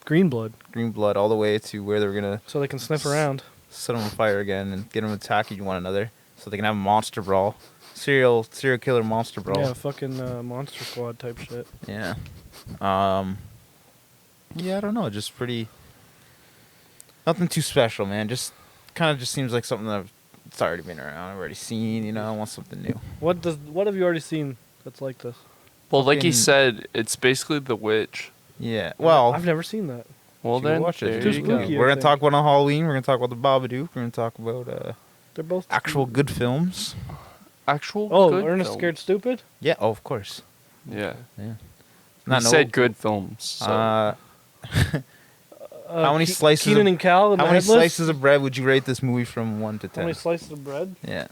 Green blood, green blood, all the way to where they were gonna so they can sniff around. set them on fire again and get them attacking one another, so they can have a monster brawl, serial killer monster brawl. Yeah, fucking Monster Squad type shit. Yeah. Yeah, I don't know. Just pretty. Nothing too special, man. Just kind of just seems like something that it's already been around. I've already seen. You know, I want something new. What have you already seen that's like this? Well, like he Fucking- said, it's basically the witch. Yeah. Well, I've never seen that. Well, you should then, watch it. there It's Too you good. go. spooky. We're I gonna think. talk about on Halloween. We're gonna talk about the Babadook. We're gonna talk about They're both actual good films. Actual Oh, good Ernest film. Scared Stupid. Yeah. Oh, of course. Yeah. Yeah. He said good films. So. How many slices Keenan of- and Cal and How the many Headless? slices of bread would you rate this movie from 1 to How 10? many slices of bread? Yeah.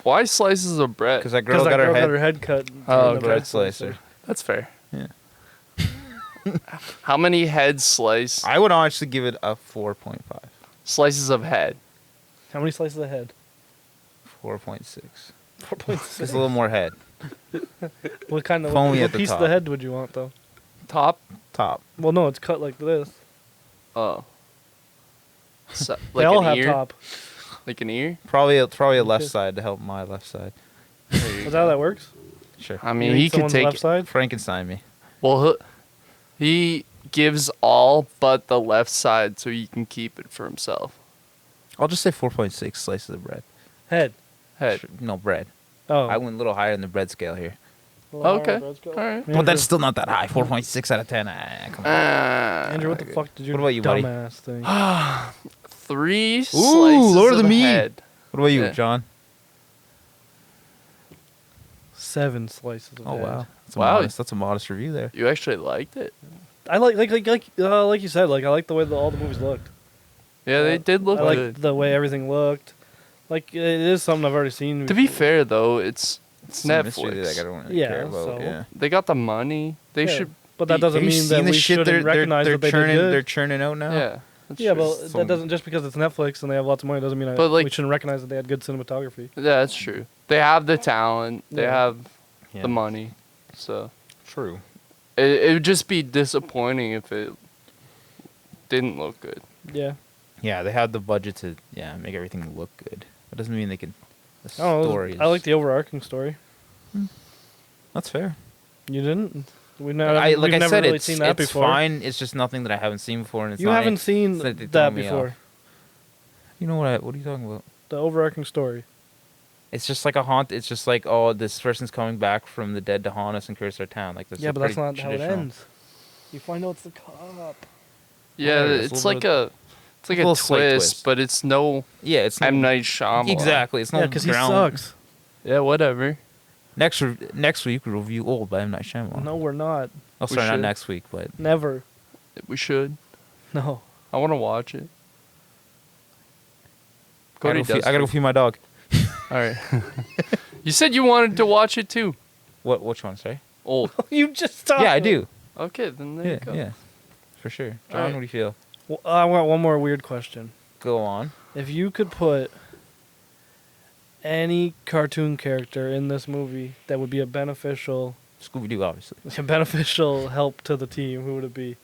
Why slices of bread? Because that Because girl that got girl her head. cut. Oh, in the okay. bread Bread slicer. That's fair. Yeah. How many head slice? I would honestly give it a 4.5. Slices of head. How many slices of head? 4.6. 4.6. Just a little more head. What kind of Foamy what at the piece of top. the head would you want though? Top. Top. Well, no, it's cut like this. Oh. So, They like all an have ear? top. Like an ear? Probably a left Okay. side to help my left side. There you Is that go. how that works? Sure. I You mean, eat he could someone's take left it. side. Frankenstein me. Well, he gives all but the left side so he can keep it for himself. I'll just say 4.6 slices of bread. Head. Head. No, bread. Oh. I went a little higher in the bread scale here. Okay. All right. But that's still not that high. 4.6 out of 10. Come on. Andrew, what the fuck did you What about you, buddy? dumbass thing? 3 slices Lord of the Meat. head. What about you, Yeah. John? 7 slices of Oh, head. wow. Wow. That's a modest review there. You actually liked it? I like you said, like I like the way all the movies looked. Yeah, they did look I like good. the way everything looked. Like it is something I've already seen. To be fair, though, it's It's a mystery Netflix. that I don't really Yeah, care about. so- Yeah. They got the money. They Yeah, should. But that be- doesn't Have you mean that seen the we shit shouldn't recognize they're that they churning, did good. They're churning out now. Yeah. that's Yeah, true. but So- that doesn't just because it's Netflix and they have lots of money doesn't mean But, like- we shouldn't recognize that they had good cinematography. Yeah, that's true. They have the talent. They Yeah. have Yeah. the money. So True. it would just be disappointing if it didn't look good. Yeah. Yeah, they had the budget to make everything look good. That doesn't mean they can. The I don't know. story. I like the overarching story. That's fair. You didn't? We've never, Like we've I never said, really it's seen that it's before. fine. It's just nothing that I haven't seen before, and it's You not haven't it's seen not they that throw me before. off. You know what? What are you talking about? The overarching story. It's just like a haunt. It's just like, oh, this person's coming back from the dead to haunt us and curse our town. Like that's Yeah, a but that's pretty not how it traditional- ends. You find out it's the cop. Yeah, Whatever, it's a it's little like a little slight twist, twist. but it's no Yeah, it's M Night Shyamalan. exactly. It's not Yeah, because he ground- sucks. Yeah, whatever. Next week we review Old by M Night Shyamalan. No, we're not. Oh, we sorry, not should. next week, but Never. We should. No. I want to watch it. I Cody gotta, does. I gotta go feed my dog. All right. You said you wanted to watch it too. What? Which one? Sorry. Old. You just talked. Yeah, I do. Okay, then there you Yeah, go. yeah, for sure. John, Alright. what do you feel? Well, I want one more weird question. Go on. If you could put any cartoon character in this movie that would be a beneficial Scooby Doo, obviously. help to the team, who would it be?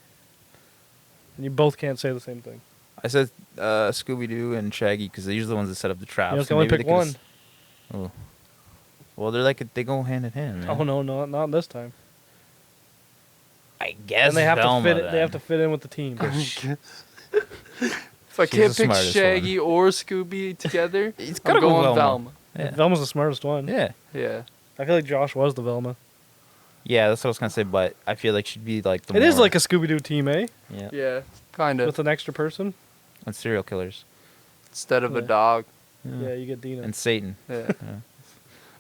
And you both can't say the same thing. I said Scooby Doo and Shaggy because they're usually the ones that set up the traps. You so can only maybe pick they one. could've Oh. Well, they're like they go hand in hand. Man. Oh no, not this time. I guess. And they have Velma, to fit it. then. They have to fit in with the team. If I She's can't the pick smartest Shaggy or Scooby together, It's I'm gotta go going Velma. Velma. Yeah. Velma's the smartest one. Yeah. Yeah. I feel like Josh was the Velma. Yeah, that's what I was gonna say. But I feel like she'd be like the. It is more- like a Scooby Doo team, eh? Yeah. Yeah. Kind of. With an extra person. And serial killers. Instead of a Yeah. dog. Yeah, you get Dina. And Satan. Yeah.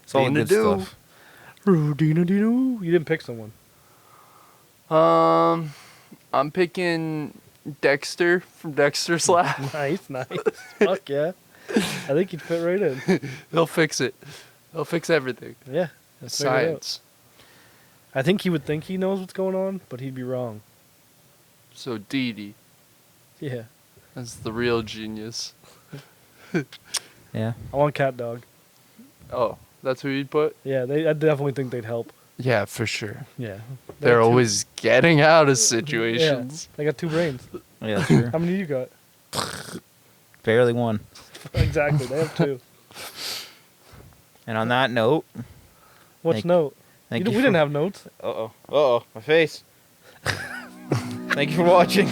It's all the Dina good do. stuff. Dina Dino. You didn't pick someone. I'm picking Dexter from Dexter's Lab. Nice. Fuck yeah. I think he'd fit right in. He'll fix it. He'll fix everything. Yeah. It's let's figure it out. science. I think he would think he knows what's going on, but he'd be wrong. So Dee Dee, Yeah. that's the real genius. Yeah. I want Cat Dog. Oh, that's who you'd put? Yeah, I definitely think they'd help. Yeah, for sure. Yeah. They're got two- always getting out of Yeah, situations. they got 2 brains. Yeah, that's true. How many you got? Barely one. Exactly, they have 2. And on that note, What's Thank- note? thank We you. didn't have notes. Uh oh. My face. Thank you for watching.